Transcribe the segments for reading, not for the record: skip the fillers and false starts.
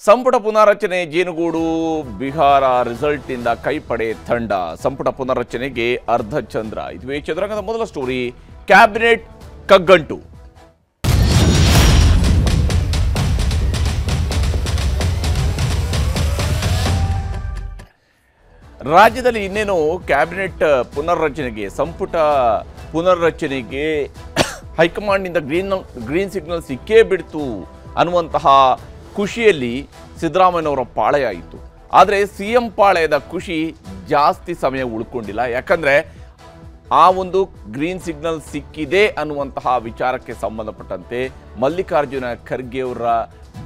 ಸಂಪುಟ ಪುನಾರಚನೆ ಜೇನುಗೂಡು ಬಿಹಾರ ರಿಸಲ್ಟ್ನಿಂದ ಕೈಪಡೆ ತಂಡ ಸಂಪುಟ ಪುನಾರಚನೆಗೆ ಅರ್ಧ ಚಂದ್ರ. ಇದುವೇ ಚದುರಂಗದ ಮೊದಲ ಸ್ಟೋರಿ. ಕ್ಯಾಬಿನೆಟ್ ಕಗ್ಗಂಟು. ರಾಜ್ಯದಲ್ಲಿ ಇನ್ನೇನು ಕ್ಯಾಬಿನೆಟ್ ಪುನರ್ರಚನೆಗೆ ಸಂಪುಟ ಪುನರ್ರಚನೆಗೆ ಹೈಕಮಾಂಡ್ನಿಂದ ಗ್ರೀನ್ ಸಿಗ್ನಲ್ ಸಿಕ್ಕೇ ಬಿಡ್ತು ಅನ್ನುವಂತಹ ಖುಷಿಯಲ್ಲಿ ಸಿದ್ದರಾಮಯ್ಯನವರ ಪಾಳೆಯ ಆಯಿತು. ಆದರೆ ಸಿಎಂ ಪಾಳೆಯದ ಖುಷಿ ಜಾಸ್ತಿ ಸಮಯ ಉಳ್ಕೊಂಡಿಲ್ಲ. ಯಾಕಂದರೆ ಆ ಒಂದು ಗ್ರೀನ್ ಸಿಗ್ನಲ್ ಸಿಕ್ಕಿದೆ ಅನ್ನುವಂತಹ ವಿಚಾರಕ್ಕೆ ಸಂಬಂಧಪಟ್ಟಂತೆ ಮಲ್ಲಿಕಾರ್ಜುನ ಖರ್ಗೆ ಅವರ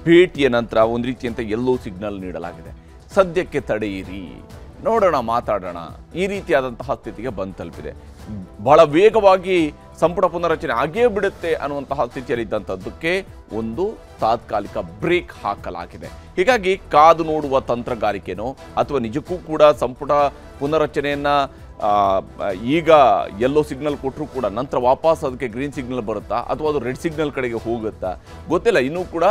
ಭೇಟಿಯ ನಂತರ ಒಂದು ರೀತಿಯಂತೆ ಎಲ್ಲೋ ಸಿಗ್ನಲ್ ನೀಡಲಾಗಿದೆ. ಸದ್ಯಕ್ಕೆ ತಡೆಯಿರಿ, ನೋಡೋಣ, ಮಾತಾಡೋಣ, ಈ ರೀತಿಯಾದಂತಹ ಸ್ಥಿತಿಗೆ ಬಂದು ತಲುಪಿದೆ. ಬಹಳ ವೇಗವಾಗಿ ಸಂಪುಟ ಪುನರಚನೆ ಆಗೇ ಬಿಡುತ್ತೆ ಅನ್ನುವಂತಹ ಸ್ಥಿತಿಯಲ್ಲಿದ್ದಂಥದ್ದಕ್ಕೆ ಒಂದು ತಾತ್ಕಾಲಿಕ ಬ್ರೇಕ್ ಹಾಕಲಾಗಿದೆ. ಹೀಗಾಗಿ ಕಾದು ನೋಡುವ ತಂತ್ರಗಾರಿಕೆನೋ ಅಥವಾ ನಿಜಕ್ಕೂ ಕೂಡ ಸಂಪುಟ ಪುನರಚನೆಯನ್ನು ಈಗ ಎಲ್ಲೋ ಸಿಗ್ನಲ್ ಕೊಟ್ಟರೂ ಕೂಡ ನಂತರ ವಾಪಸ್ ಅದಕ್ಕೆ ಗ್ರೀನ್ ಸಿಗ್ನಲ್ ಬರುತ್ತಾ ಅಥವಾ ಅದು ರೆಡ್ ಸಿಗ್ನಲ್ ಕಡೆಗೆ ಹೋಗುತ್ತಾ ಗೊತ್ತಿಲ್ಲ. ಇನ್ನೂ ಕೂಡ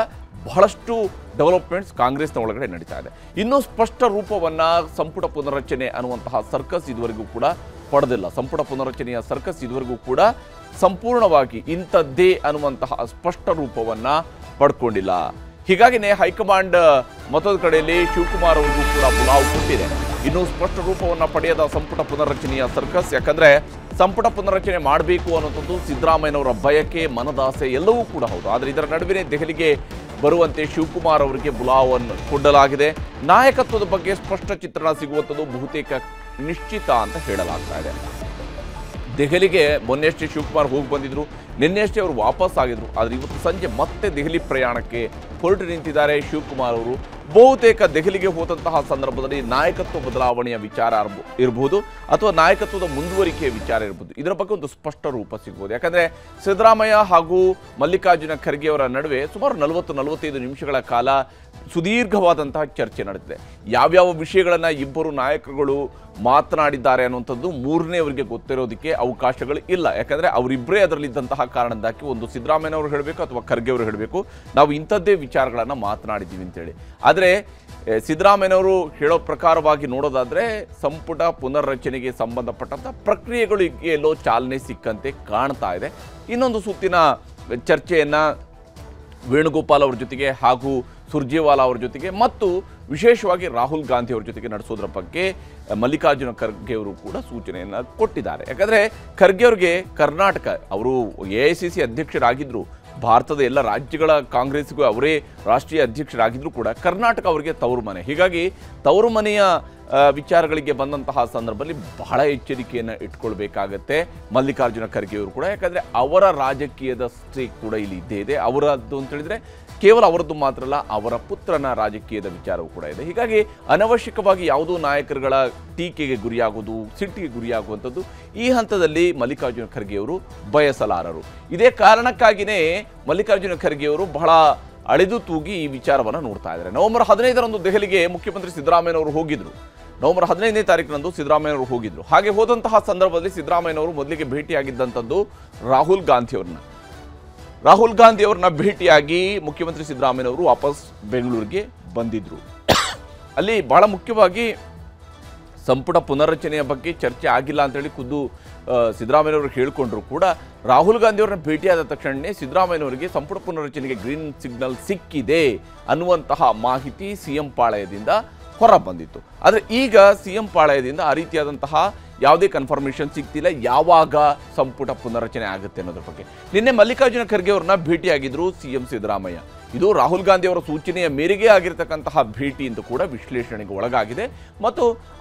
ಬಹಳಷ್ಟು ಡೆವಲಪ್ಮೆಂಟ್ಸ್ ಕಾಂಗ್ರೆಸ್ನ ಒಳಗಡೆ ನಡೀತಾ ಇದೆ. ಇನ್ನೂ ಸ್ಪಷ್ಟ ರೂಪವನ್ನು ಸಂಪುಟ ಪುನರಚನೆ ಅನ್ನುವಂತಹ ಸರ್ಕಸ್ ಇದುವರೆಗೂ ಕೂಡ ಪಡೆದಿಲ್ಲ. ಸಂಪುಟ ಪುನರಚನೆಯ ಸರ್ಕಸ್ ಇದುವರೆಗೂ ಕೂಡ ಸಂಪೂರ್ಣವಾಗಿ ಇಂಥದ್ದೇ ಅನ್ನುವಂತಹ ಸ್ಪಷ್ಟ ರೂಪವನ್ನು ಪಡ್ಕೊಂಡಿಲ್ಲ. ಹೀಗಾಗಿನೇ ಹೈಕಮಾಂಡ್ ಮತ್ತೊಂದು ಕಡೆಯಲ್ಲಿ ಶಿವಕುಮಾರ್ ಅವರಿಗೂ ಕೂಡ ಬುಲಾವ್ ಕೊಟ್ಟಿದೆ. ಇನ್ನೂ ಸ್ಪಷ್ಟ ರೂಪವನ್ನು ಪಡೆಯದ ಸಂಪುಟ ಪುನರ್ರಚನೆಯ ಸರ್ಕಸ್. ಯಾಕಂದರೆ ಸಂಪುಟ ಪುನರ್ರಚನೆ ಮಾಡಬೇಕು ಅನ್ನೋಂಥದ್ದು ಸಿದ್ದರಾಮಯ್ಯನವರ ಬಯಕೆ, ಮನದಾಸೆ ಎಲ್ಲವೂ ಕೂಡ ಹೌದು. ಆದರೆ ಇದರ ನಡುವೆ ದೆಹಲಿಗೆ ಬರುವಂತೆ ಶಿವಕುಮಾರ್ ಅವರಿಗೆ ಬುಲಾವನ್ನು ಕೊಡಲಾಗಿದೆ. ನಾಯಕತ್ವದ ಬಗ್ಗೆ ಸ್ಪಷ್ಟ ಚಿತ್ರಣ ಸಿಗುವಂಥದ್ದು ಬಹುತೇಕ ನಿಶ್ಚಿತ ಅಂತ ಹೇಳಲಾಗ್ತಾ ಇದೆ. ದೆಹಲಿಗೆ ಮೊನ್ನೆಯಷ್ಟೇ ಶಿವಕುಮಾರ್ ಹೋಗಿ ಬಂದಿದ್ರು, ನಿನ್ನೆಯಷ್ಟೇ ಅವರು ವಾಪಸ್ ಆಗಿದ್ರು. ಆದರೆ ಇವತ್ತು ಸಂಜೆ ಮತ್ತೆ ದೆಹಲಿ ಪ್ರಯಾಣಕ್ಕೆ ಹೊರಟು ನಿಂತಿದ್ದಾರೆ ಶಿವಕುಮಾರ್ ಅವರು. ಬಹುತೇಕ ದೆಹಲಿಗೆ ಹೋದಂತಹ ಸಂದರ್ಭದಲ್ಲಿ ನಾಯಕತ್ವ ಬದಲಾವಣೆಯ ವಿಚಾರ ಇರಬಹುದು ಅಥವಾ ನಾಯಕತ್ವದ ಮುಂದುವರಿಕೆಯ ವಿಚಾರ ಇರಬಹುದು. ಇದರ ಬಗ್ಗೆ ಒಂದು ಸ್ಪಷ್ಟ ರೂಪ ಸಿಗ್ಬೋದು. ಯಾಕಂದರೆ ಸಿದ್ದರಾಮಯ್ಯ ಹಾಗೂ ಮಲ್ಲಿಕಾರ್ಜುನ ಖರ್ಗೆ ಅವರ ನಡುವೆ ಸುಮಾರು 40-45 ನಿಮಿಷಗಳ ಕಾಲ ಸುದೀರ್ಘವಾದಂತಹ ಚರ್ಚೆ ನಡೆದಿದೆ. ಯಾವ್ಯಾವ ವಿಷಯಗಳನ್ನು ಇಬ್ಬರು ನಾಯಕರುಗಳು ಮಾತನಾಡಿದ್ದಾರೆ ಅನ್ನುವಂಥದ್ದು ಮೂರನೇವರಿಗೆ ಗೊತ್ತಿರೋದಕ್ಕೆ ಅವಕಾಶಗಳು ಇಲ್ಲ. ಯಾಕಂದರೆ ಅವರಿಬ್ಬರೇ ಅದರಲ್ಲಿದ್ದಂತಹ ಕಾರಣದಿಂದಾಗಿ ಒಂದು ಸಿದ್ದರಾಮಯ್ಯನವರು ಹೇಳಬೇಕು ಅಥವಾ ಖರ್ಗೆ ಅವರು ಹೇಳಬೇಕು, ನಾವು ಇಂಥದ್ದೇ ವಿಚಾರಗಳನ್ನು ಮಾತನಾಡಿದ್ದೀವಿ ಅಂತೇಳಿ. ಆದರೆ ಸಿದ್ದರಾಮಯ್ಯನವರು ಹೇಳೋ ಪ್ರಕಾರವಾಗಿ ನೋಡೋದಾದರೆ ಸಂಪುಟ ಪುನರ್ರಚನೆಗೆ ಸಂಬಂಧಪಟ್ಟಂಥ ಪ್ರಕ್ರಿಯೆಗಳಿಗೆ ಎಲ್ಲೋ ಚಾಲನೆ ಸಿಕ್ಕಂತೆ ಕಾಣ್ತಾ ಇದೆ. ಇನ್ನೊಂದು ಸುತ್ತಿನ ಚರ್ಚೆಯನ್ನು ವೇಣುಗೋಪಾಲ್ ಅವ್ರ ಜೊತೆಗೆ ಹಾಗೂ ಸುರ್ಜೇವಾಲಾ ಅವರ ಜೊತೆಗೆ ಮತ್ತು ವಿಶೇಷವಾಗಿ ರಾಹುಲ್ ಗಾಂಧಿ ಅವರ ಜೊತೆಗೆ ನಡೆಸೋದ್ರ ಬಗ್ಗೆ ಮಲ್ಲಿಕಾರ್ಜುನ ಖರ್ಗೆ ಅವರು ಕೂಡ ಸೂಚನೆಯನ್ನು ಕೊಟ್ಟಿದ್ದಾರೆ. ಯಾಕಂದರೆ ಖರ್ಗೆ ಅವರಿಗೆ ಕರ್ನಾಟಕ, ಅವರು AICC ಅಧ್ಯಕ್ಷರಾಗಿದ್ದರು, ಭಾರತದ ಎಲ್ಲ ರಾಜ್ಯಗಳ ಕಾಂಗ್ರೆಸ್ಗೂ ಅವರೇ ರಾಷ್ಟ್ರೀಯ ಅಧ್ಯಕ್ಷರಾಗಿದ್ದರೂ ಕೂಡ ಕರ್ನಾಟಕ ಅವರಿಗೆ ತವರು ಮನೆ. ಹೀಗಾಗಿ ತವರು ಮನೆಯ ವಿಚಾರಗಳಿಗೆ ಬಂದಂತಹ ಸಂದರ್ಭದಲ್ಲಿ ಬಹಳ ಎಚ್ಚರಿಕೆಯನ್ನು ಇಟ್ಕೊಳ್ಬೇಕಾಗತ್ತೆ ಮಲ್ಲಿಕಾರ್ಜುನ ಖರ್ಗೆ ಅವರು ಕೂಡ. ಯಾಕಂದರೆ ಅವರ ರಾಜಕೀಯದ ಸ್ಟೇಕ್ ಕೂಡ ಇಲ್ಲಿ ಇದ್ದೇ ಇದೆ. ಅವರದ್ದು ಅಂತ ಹೇಳಿದರೆ ಕೇವಲ ಅವರದ್ದು ಮಾತ್ರ ಅಲ್ಲ, ಅವರ ಪುತ್ರನ ರಾಜಕೀಯದ ವಿಚಾರವೂ ಕೂಡ ಇದೆ. ಹೀಗಾಗಿ ಅನವಶ್ಯಕವಾಗಿ ಯಾವುದೋ ನಾಯಕರುಗಳ ಟೀಕೆಗೆ ಗುರಿಯಾಗುವುದು, ಸಿಟ್ಟಿಗೆ ಗುರಿಯಾಗುವಂಥದ್ದು ಈ ಹಂತದಲ್ಲಿ ಮಲ್ಲಿಕಾರ್ಜುನ ಖರ್ಗೆ ಅವರು ಬಯಸಲಾರರು. ಇದೇ ಕಾರಣಕ್ಕಾಗಿಯೇ ಮಲ್ಲಿಕಾರ್ಜುನ ಖರ್ಗೆ ಅವರು ಬಹಳ ಅಳೆದು ತೂಗಿ ಈ ವಿಚಾರವನ್ನು ನೋಡ್ತಾ ಇದ್ದಾರೆ. ನವೆಂಬರ್ 15ರಂದು ದೆಹಲಿಗೆ ಮುಖ್ಯಮಂತ್ರಿ ಸಿದ್ದರಾಮಯ್ಯನವರು ಹೋಗಿದ್ರು. ನವೆಂಬರ್ 15ನೇ ತಾರೀಕಿನಂದು ಸಿದ್ದರಾಮಯ್ಯನವರು ಹೋಗಿದ್ರು. ಹಾಗೆ ಹೋದಂತಹ ಸಂದರ್ಭದಲ್ಲಿ ಸಿದ್ದರಾಮಯ್ಯನವರು ಮೊದಲಿಗೆ ಭೇಟಿಯಾಗಿದ್ದಂಥದ್ದು ರಾಹುಲ್ ಗಾಂಧಿ ಅವರನ್ನ ಭೇಟಿಯಾಗಿ ಮುಖ್ಯಮಂತ್ರಿ ಸಿದ್ದರಾಮಯ್ಯನವರು ವಾಪಸ್ ಬೆಂಗಳೂರಿಗೆ ಬಂದಿದ್ರು. ಅಲ್ಲಿ ಬಹಳ ಮುಖ್ಯವಾಗಿ ಸಂಪುಟ ಪುನರ್ರಚನೆಯ ಬಗ್ಗೆ ಚರ್ಚೆ ಆಗಿಲ್ಲ ಅಂತೇಳಿ ಖುದ್ದು ಸಿದ್ದರಾಮಯ್ಯನವರು ಹೇಳಿಕೊಂಡ್ರು ಕೂಡ ರಾಹುಲ್ ಗಾಂಧಿ ಅವರನ್ನ ಭೇಟಿಯಾದ ತಕ್ಷಣವೇ ಸಿದ್ದರಾಮಯ್ಯನವರಿಗೆ ಸಂಪುಟ ಪುನರ್ರಚನೆಗೆ ಗ್ರೀನ್ ಸಿಗ್ನಲ್ ಸಿಕ್ಕಿದೆ ಅನ್ನುವಂತಹ ಮಾಹಿತಿ ಸಿಎಂ ಪಾಳಯದಿಂದ ಹೊರ ಬಂದಿತ್ತು. ಆದರೆ ಈಗ ಸಿಎಂ ಪಾಳಯದಿಂದ ಆ ರೀತಿಯಾದಂತಹ ಯಾವುದೇ ಕನ್ಫರ್ಮೇಷನ್ ಸಿಗ್ತಿಲ್ಲ ಯಾವಾಗ ಸಂಪುಟ ಪುನರ್ರಚನೆ ಆಗುತ್ತೆ ಅನ್ನೋದ್ರ ಬಗ್ಗೆ. ನಿನ್ನೆ ಮಲ್ಲಿಕಾರ್ಜುನ ಖರ್ಗೆ ಅವ್ರನ್ನ ಭೇಟಿಯಾಗಿದ್ರು ಸಿಎಂ ಸಿದ್ದರಾಮಯ್ಯ. ಇದು ರಾಹುಲ್ ಗಾಂಧಿ ಅವರ ಸೂಚನೆಯ ಮೇರೆಗೆ ಆಗಿರತಕ್ಕಂತಹ ಭೇಟಿ ಎಂದು ಕೂಡ ವಿಶ್ಲೇಷಣೆಗೆ ಒಳಗಾಗಿದೆ ಮತ್ತು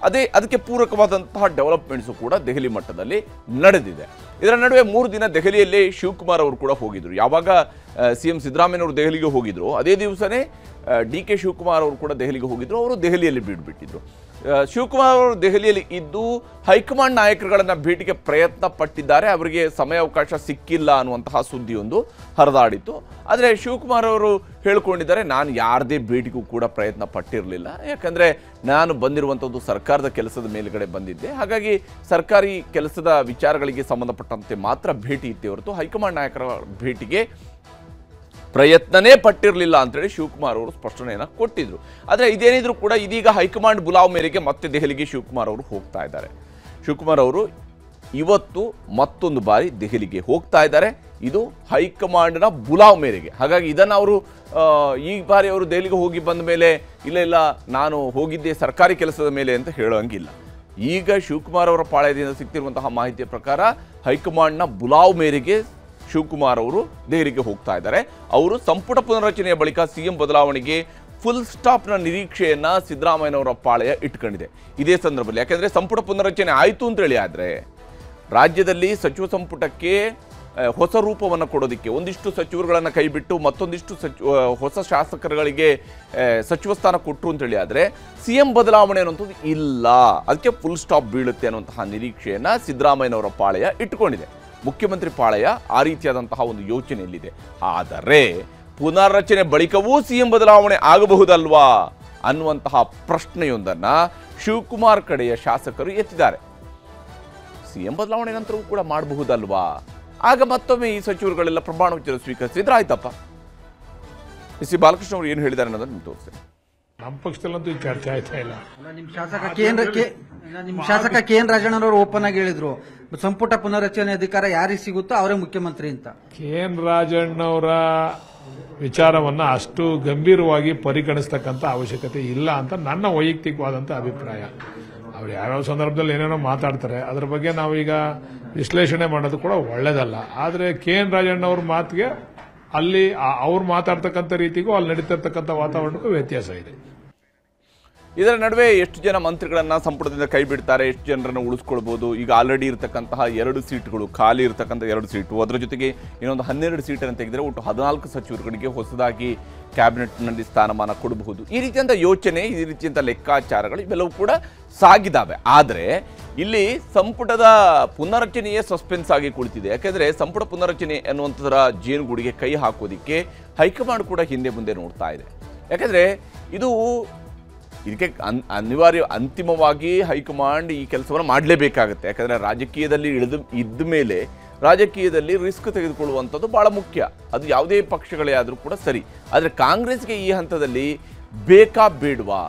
ಅದಕ್ಕೆ ಪೂರಕವಾದಂತಹ ಡೆವಲಪ್ಮೆಂಟ್ಸು ಕೂಡ ದೆಹಲಿ ಮಟ್ಟದಲ್ಲಿ ನಡೆದಿದೆ. ಇದರ ನಡುವೆ 3 ದಿನ ದೆಹಲಿಯಲ್ಲಿ ಶಿವಕುಮಾರ್ ಅವರು ಕೂಡ ಹೋಗಿದ್ರು. ಯಾವಾಗ ಸಿಎಂ ಸಿದ್ದರಾಮಯ್ಯನವರು ದೆಹಲಿಗೆ ಹೋಗಿದ್ರು ಅದೇ ದಿವಸನೇ DK ಶಿವಕುಮಾರ್ ಅವರು ಕೂಡ ದೆಹಲಿಗೆ ಹೋಗಿದ್ರು. ಅವರು ದೆಹಲಿಯಲ್ಲಿ ಬಿಟ್ಬಿಟ್ಟಿದ್ರು. ಶಿವಕುಮಾರ್ ಅವರು ದೆಹಲಿಯಲ್ಲಿ ಇದ್ದು ಹೈಕಮಾಂಡ್ ನಾಯಕರುಗಳನ್ನು ಭೇಟಿಗೆ ಪ್ರಯತ್ನ ಪಟ್ಟಿದ್ದಾರೆ. ಅವರಿಗೆ ಸಮಯಾವಕಾಶ ಸಿಕ್ಕಿಲ್ಲ ಅನ್ನುವಂತಹ ಸುದ್ದಿಯೊಂದು ಹರಿದಾಡಿತ್ತು. ಆದರೆ ಶಿವಕುಮಾರ್ ಅವರು ಹೇಳಿಕೊಂಡಿದ್ದಾರೆ, ನಾನು ಯಾರದೇ ಭೇಟಿಗೂ ಕೂಡ ಪ್ರಯತ್ನ ಪಟ್ಟಿರಲಿಲ್ಲ. ಯಾಕಂದರೆ ನಾನು ಬಂದಿರುವಂಥದ್ದು ಸರ್ಕಾರದ ಕೆಲಸದ ಮೇಲುಗಡೆ ಬಂದಿದ್ದೆ. ಹಾಗಾಗಿ ಸರ್ಕಾರಿ ಕೆಲಸದ ವಿಚಾರಗಳಿಗೆ ಸಂಬಂಧಪಟ್ಟಂತೆ ಮಾತ್ರ ಭೇಟಿ ಇತ್ತೇ ಹೊರತು ಹೈಕಮಾಂಡ್ ನಾಯಕರ ಭೇಟಿಗೆ ಪ್ರಯತ್ನನೇ ಪಟ್ಟಿರಲಿಲ್ಲ ಅಂತೇಳಿ ಶಿವಕುಮಾರ್ ಅವರು ಸ್ಪಷ್ಟನೆಯನ್ನು ಕೊಟ್ಟಿದ್ರು. ಆದರೆ ಇದೇನಿದ್ರು ಕೂಡ ಇದೀಗ ಹೈಕಮಾಂಡ್ ಬುಲಾವ್ ಮೇರೆಗೆ ಮತ್ತೆ ದೆಹಲಿಗೆ ಶಿವಕುಮಾರ್ ಅವರು ಹೋಗ್ತಾ ಇದ್ದಾರೆ. ಶಿವಕುಮಾರ್ ಅವರು ಇವತ್ತು ಮತ್ತೊಂದು ಬಾರಿ ದೆಹಲಿಗೆ ಹೋಗ್ತಾ ಇದ್ದಾರೆ. ಇದು ಹೈಕಮಾಂಡ್ನ ಬುಲಾವ್ ಮೇರೆಗೆ. ಹಾಗಾಗಿ ಇದನ್ನು ಅವರು ಈ ಬಾರಿ ಅವರು ದೆಹಲಿಗೆ ಹೋಗಿ ಬಂದ ಮೇಲೆ ಇಲ್ಲ ನಾನು ಹೋಗಿದ್ದೆ ಸರ್ಕಾರಿ ಕೆಲಸದ ಮೇಲೆ ಅಂತ ಹೇಳೋಂಗಿಲ್ಲ. ಈಗ ಶಿವಕುಮಾರ್ ಅವರ ಪಾಳ್ಯದಿಂದ ಸಿಗ್ತಿರುವಂತಹ ಮಾಹಿತಿಯ ಪ್ರಕಾರ ಹೈಕಮಾಂಡ್ನ ಬುಲಾವ್ ಮೇರೆಗೆ ಶಿವಕುಮಾರ್ ಅವರು ದೆಹಲಿಗೆ ಹೋಗ್ತಾ ಇದ್ದಾರೆ. ಅವರು ಸಂಪುಟ ಪುನರ್ರಚನೆಯ ಬಳಿಕ ಸಿಎಂ ಬದಲಾವಣೆಗೆ ಫುಲ್ ಸ್ಟಾಪ್ನ ನಿರೀಕ್ಷೆಯನ್ನ ಸಿದ್ದರಾಮಯ್ಯನವರ ಪಾಳ್ಯ ಇಟ್ಕೊಂಡಿದೆ. ಇದೇ ಸಂದರ್ಭದಲ್ಲಿ ಯಾಕೆಂದರೆ ಸಂಪುಟ ಪುನರ್ರಚನೆ ಆಯಿತು ಅಂತೇಳಿ ಆದರೆ ರಾಜ್ಯದಲ್ಲಿ ಸಚಿವ ಸಂಪುಟಕ್ಕೆ ಹೊಸ ರೂಪವನ್ನು ಕೊಡೋದಕ್ಕೆ ಒಂದಿಷ್ಟು ಸಚಿವರುಗಳನ್ನು ಕೈಬಿಟ್ಟು ಮತ್ತೊಂದಿಷ್ಟು ಹೊಸ ಶಾಸಕರುಗಳಿಗೆ ಸಚಿವ ಸ್ಥಾನ ಕೊಟ್ಟರು ಅಂತೇಳಿ ಆದರೆ ಸಿಎಂ ಬದಲಾವಣೆ ಅನ್ನುವಂಥದ್ದು ಇಲ್ಲ, ಅದಕ್ಕೆ ಫುಲ್ ಸ್ಟಾಪ್ ಬೀಳುತ್ತೆ ಅನ್ನುವಂತಹ ನಿರೀಕ್ಷೆಯನ್ನು ಸಿದ್ದರಾಮಯ್ಯನವರ ಪಾಳ್ಯ ಇಟ್ಟುಕೊಂಡಿದೆ. ಮುಖ್ಯಮಂತ್ರಿ ಪಾಳ್ಯ ಆ ರೀತಿಯಾದಂತಹ ಒಂದು ಯೋಚನೆಯಲ್ಲಿದೆ. ಆದರೆ ಪುನರ್ರಚನೆ ಬಳಿಕವೂ ಸಿಎಂ ಬದಲಾವಣೆ ಆಗಬಹುದಲ್ವಾ ಅನ್ನುವಂತಹ ಪ್ರಶ್ನೆಯೊಂದನ್ನು ಶಿವಕುಮಾರ್ ಕಡೆಯ ಶಾಸಕರು ಎತ್ತಿದ್ದಾರೆ. ಸಿಎಂ ಬದಲಾವಣೆ ನಂತರವೂ ಕೂಡ ಮಾಡಬಹುದಲ್ವಾ, ಆಗ ಮತ್ತೊಮ್ಮೆ ಈ ಸಚಿವರುಗಳೆಲ್ಲ ಪ್ರಮಾಣ ವಚನ ಸ್ವೀಕರಿಸಿದ್ರೆ ಆಯ್ತಪ್ಪ. ಸಿ ಬಾಲಕೃಷ್ಣ ಅವರು ಏನು ಹೇಳಿದ್ದಾರೆ ಅನ್ನೋದನ್ನು ನಿಮ್ಗೆ ತೋರಿಸ್ತೇನೆ. ನಮ್ಮ ಪಕ್ಷದಲ್ಲಂತೂ ಈ ಚರ್ಚೆ ಆಯ್ತಾ ಇಲ್ಲ. ನಿಮ್ಮ ಶಾಸಕ ಕೆ ಎನ್ ರಾಜಣ್ಣನವರು ಓಪನ್ ಆಗಿ ಹೇಳಿದ್ರು ಸಂಪುಟ ಪುನರ್ರಚನೆ ಅಧಿಕಾರ ಯಾರಿಗೆ ಸಿಗುತ್ತೋ ಅವರೇ ಮುಖ್ಯಮಂತ್ರಿ ಅಂತ. ಕೆ ಎನ್ ರಾಜಣ್ಣವರ ವಿಚಾರವನ್ನ ಅಷ್ಟು ಗಂಭೀರವಾಗಿ ಪರಿಗಣಿಸ್ತಕ್ಕಂಥ ಅವಶ್ಯಕತೆ ಇಲ್ಲ ಅಂತ ನನ್ನ ವೈಯಕ್ತಿಕವಾದಂಥ ಅಭಿಪ್ರಾಯ. ಅವ್ರು ಯಾವ್ಯಾವ ಸಂದರ್ಭದಲ್ಲಿ ಏನೇನೋ ಮಾತಾಡ್ತಾರೆ, ಅದ್ರ ಬಗ್ಗೆ ನಾವೀಗ ವಿಶ್ಲೇಷಣೆ ಮಾಡೋದು ಕೂಡ ಒಳ್ಳೇದಲ್ಲ. ಆದರೆ ಕೆ ಎನ್ ರಾಜಣ್ಣವ್ರ ಮಾತಿಗೆ ಅಲ್ಲಿ ಅವ್ರು ಮಾತಾಡ್ತಕ್ಕಂಥ ರೀತಿಗೂ ಅಲ್ಲಿ ನಡೀತಿರ್ತಕ್ಕಂಥ ವಾತಾವರಣಕ್ಕೂ ವ್ಯತ್ಯಾಸ ಇದೆ. ಇದರ ನಡುವೆ ಎಷ್ಟು ಜನ ಮಂತ್ರಿಗಳನ್ನು ಸಂಪುಟದಿಂದ ಕೈ ಬಿಡ್ತಾರೆ, ಎಷ್ಟು ಜನರನ್ನು ಉಳಿಸ್ಕೊಳ್ಬೋದು. ಈಗ ಆಲ್ರೆಡಿ ಇರತಕ್ಕಂತಹ 2 ಸೀಟ್ಗಳು ಖಾಲಿ ಇರತಕ್ಕಂಥ 2 ಸೀಟು, ಅದರ ಜೊತೆಗೆ ಇನ್ನೊಂದು 12 ಸೀಟನ್ನು ತೆಗೆದರೆ ಒಟ್ಟು 14 ಸಚಿವರುಗಳಿಗೆ ಹೊಸದಾಗಿ ಕ್ಯಾಬಿನೆಟ್ನಲ್ಲಿ ಸ್ಥಾನಮಾನ ಕೊಡಬಹುದು. ಈ ರೀತಿಯಂಥ ಯೋಚನೆ, ಈ ರೀತಿಯಂಥ ಲೆಕ್ಕಾಚಾರಗಳು ಇವೆಲ್ಲವೂ ಕೂಡ ಸಾಗಿದ್ದಾವೆ. ಆದರೆ ಇಲ್ಲಿ ಸಂಪುಟದ ಪುನರ್ರಚನೆಯೇ ಸಸ್ಪೆನ್ಸ್ ಆಗಿ ಕುಳಿತಿದೆ. ಯಾಕೆಂದರೆ ಸಂಪುಟ ಪುನರ್ರಚನೆ ಅನ್ನುವಂಥದ್ರ ಜೇನುಗೂಡಿಗೆ ಕೈ ಹಾಕೋದಿಕ್ಕೆ ಹೈಕಮಾಂಡ್ ಕೂಡ ಹಿಂದೆ ಮುಂದೆ ನೋಡ್ತಾ ಇದೆ. ಯಾಕೆಂದರೆ ಇದಕ್ಕೆ ಅನಿವಾರ್ಯ ಅಂತಿಮವಾಗಿ ಹೈಕಮಾಂಡ್ ಈ ಕೆಲಸವನ್ನು ಮಾಡಲೇಬೇಕಾಗುತ್ತೆ. ಯಾಕಂದರೆ ರಾಜಕೀಯದಲ್ಲಿ ಇದ್ದ ಮೇಲೆ ರಾಜಕೀಯದಲ್ಲಿ ರಿಸ್ಕ್ ತೆಗೆದುಕೊಳ್ಳುವಂಥದ್ದು ಭಾಳ ಮುಖ್ಯ. ಅದು ಯಾವುದೇ ಪಕ್ಷಗಳೇ ಆದರೂ ಕೂಡ ಸರಿ. ಆದರೆ ಕಾಂಗ್ರೆಸ್ಗೆ ಈ ಹಂತದಲ್ಲಿ ಬೇಕಾ ಬೇಡವಾ,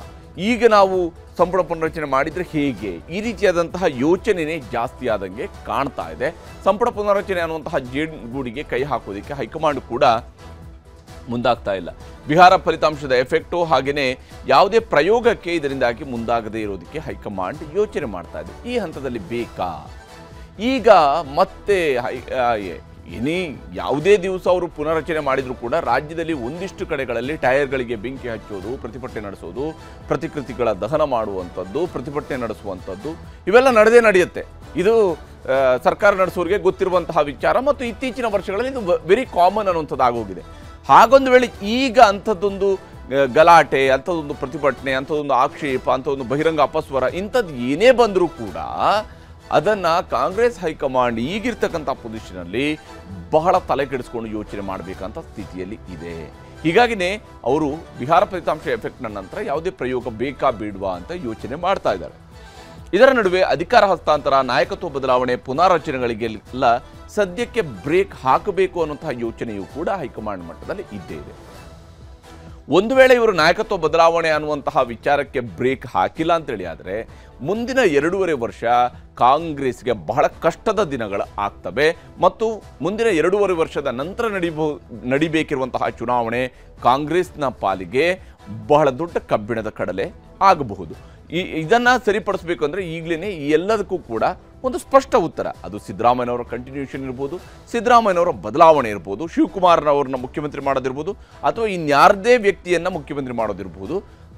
ಈಗ ನಾವು ಸಂಪುಟ ಪುನರ್ರಚನೆ ಮಾಡಿದರೆ ಹೇಗೆ, ಈ ರೀತಿಯಾದಂತಹ ಯೋಚನೆಯೇ ಜಾಸ್ತಿ ಆದಂಗೆ ಕಾಣ್ತಾ ಇದೆ. ಸಂಪುಟ ಪುನರ್ರಚನೆ ಅನ್ನುವಂತಹ ಜೇನುಗೂಡಿಗೆ ಕೈ ಹಾಕೋದಕ್ಕೆ ಹೈಕಮಾಂಡ್ ಕೂಡ ಮುಂದಾಗ್ತಾ ಇಲ್ಲ. ಬಿಹಾರ ಫಲಿತಾಂಶದ ಎಫೆಕ್ಟು ಹಾಗೆಯೇ ಯಾವುದೇ ಪ್ರಯೋಗಕ್ಕೆ ಇದರಿಂದಾಗಿ ಮುಂದಾಗದೇ ಇರೋದಕ್ಕೆ ಹೈಕಮಾಂಡ್ ಯೋಚನೆ ಮಾಡ್ತಾ ಇದೆ. ಈ ಹಂತದಲ್ಲಿ ಬೇಕಾ, ಈಗ ಮತ್ತೆ ಯಾವುದೇ ದಿವಸ ಅವರು ಪುನರ್ರಚನೆ ಮಾಡಿದರೂ ಕೂಡ ರಾಜ್ಯದಲ್ಲಿ ಒಂದಿಷ್ಟು ಕಡೆಗಳಲ್ಲಿ ಟೈರ್ಗಳಿಗೆ ಬೆಂಕಿ ಹಚ್ಚೋದು, ಪ್ರತಿಭಟನೆ ನಡೆಸೋದು, ಪ್ರತಿಕೃತಿಗಳ ದಹನ ಮಾಡುವಂಥದ್ದು, ಪ್ರತಿಭಟನೆ ನಡೆಸುವಂಥದ್ದು ಇವೆಲ್ಲ ನಡೆಯುತ್ತೆ. ಇದು ಸರ್ಕಾರ ನಡೆಸೋರಿಗೆ ಗೊತ್ತಿರುವಂತಹ ವಿಚಾರ ಮತ್ತು ಇತ್ತೀಚಿನ ವರ್ಷಗಳಲ್ಲಿ ಇದು ವೆರಿ ಕಾಮನ್ ಅನ್ನುವಂಥದ್ದು ಆಗೋಗಿದೆ. ಹಾಗೊಂದು ವೇಳೆ ಈಗ ಅಂಥದ್ದೊಂದು ಗಲಾಟೆ, ಅಂಥದ್ದೊಂದು ಪ್ರತಿಭಟನೆ, ಅಂಥದ್ದೊಂದು ಆಕ್ಷೇಪ, ಅಂಥದ್ದೊಂದು ಬಹಿರಂಗ ಅಪಸ್ವರ ಇಂಥದ್ದು ಏನೇ ಬಂದರೂ ಕೂಡ ಅದನ್ನು ಕಾಂಗ್ರೆಸ್ ಹೈಕಮಾಂಡ್ ಈಗಿರ್ತಕ್ಕಂಥ ಪೊಸಿಷನಲ್ಲಿ ಬಹಳ ತಲೆ ಕೆಡಿಸ್ಕೊಂಡು ಯೋಚನೆ ಮಾಡಬೇಕಂತ ಸ್ಥಿತಿಯಲ್ಲಿ ಇದೆ. ಹೀಗಾಗಿನೇ ಅವರು ಬಿಹಾರ ಫಲಿತಾಂಶ ಎಫೆಕ್ಟ್ನ ನಂತರ ಯಾವುದೇ ಪ್ರಯೋಗ ಬೇಕಾ ಬೇಡವಾ ಅಂತ ಯೋಚನೆ ಮಾಡ್ತಾ ಇದ್ದಾರೆ. ಇದರ ನಡುವೆ ಅಧಿಕಾರ ಹಸ್ತಾಂತರ, ನಾಯಕತ್ವ ಬದಲಾವಣೆ, ಪುನಾರಚನೆಗಳಿಗೆಲ್ಲ ಸದ್ಯಕ್ಕೆ ಬ್ರೇಕ್ ಹಾಕಬೇಕು ಅನ್ನುವಂತಹ ಯೋಚನೆಯೂ ಕೂಡ ಹೈಕಮಾಂಡ್ ಮಟ್ಟದಲ್ಲಿ ಇದ್ದೇ ಇದೆ. ಒಂದು ವೇಳೆ ಇವರು ನಾಯಕತ್ವ ಬದಲಾವಣೆ ಅನ್ನುವಂತಹ ವಿಚಾರಕ್ಕೆ ಬ್ರೇಕ್ ಹಾಕಿಲ್ಲ ಅಂತೇಳಿ ಆದರೆ ಮುಂದಿನ 2.5 ವರ್ಷ ಕಾಂಗ್ರೆಸ್ಗೆ ಬಹಳ ಕಷ್ಟದ ದಿನಗಳು ಆಗ್ತವೆ ಮತ್ತು ಮುಂದಿನ 2.5 ವರ್ಷದ ನಂತರ ನಡಿಬೇಕಿರುವಂತಹ ಚುನಾವಣೆ ಕಾಂಗ್ರೆಸ್ನ ಪಾಲಿಗೆ ಬಹಳ ದೊಡ್ಡ ಕಬ್ಬಿಣದ ಕಡಲೆ ಆಗಬಹುದು. ಇದನ್ನು ಸರಿಪಡಿಸಬೇಕು ಅಂದರೆ ಈಗಲೇ ಈ ಎಲ್ಲದಕ್ಕೂ ಕೂಡ ಒಂದು ಸ್ಪಷ್ಟ ಉತ್ತರ, ಅದು ಸಿದ್ದರಾಮಯ್ಯನವರ ಕಂಟಿನ್ಯೂಷನ್ ಇರ್ಬೋದು, ಸಿದ್ದರಾಮಯ್ಯನವರ ಬದಲಾವಣೆ ಇರ್ಬೋದು, ಶಿವಕುಮಾರ್ನವ್ರನ್ನ ಮುಖ್ಯಮಂತ್ರಿ ಮಾಡೋದಿರ್ಬೋದು, ಅಥವಾ ಇನ್ಯಾರದೇ ವ್ಯಕ್ತಿಯನ್ನು ಮುಖ್ಯಮಂತ್ರಿ ಮಾಡೋದಿರ್ಬೋದು,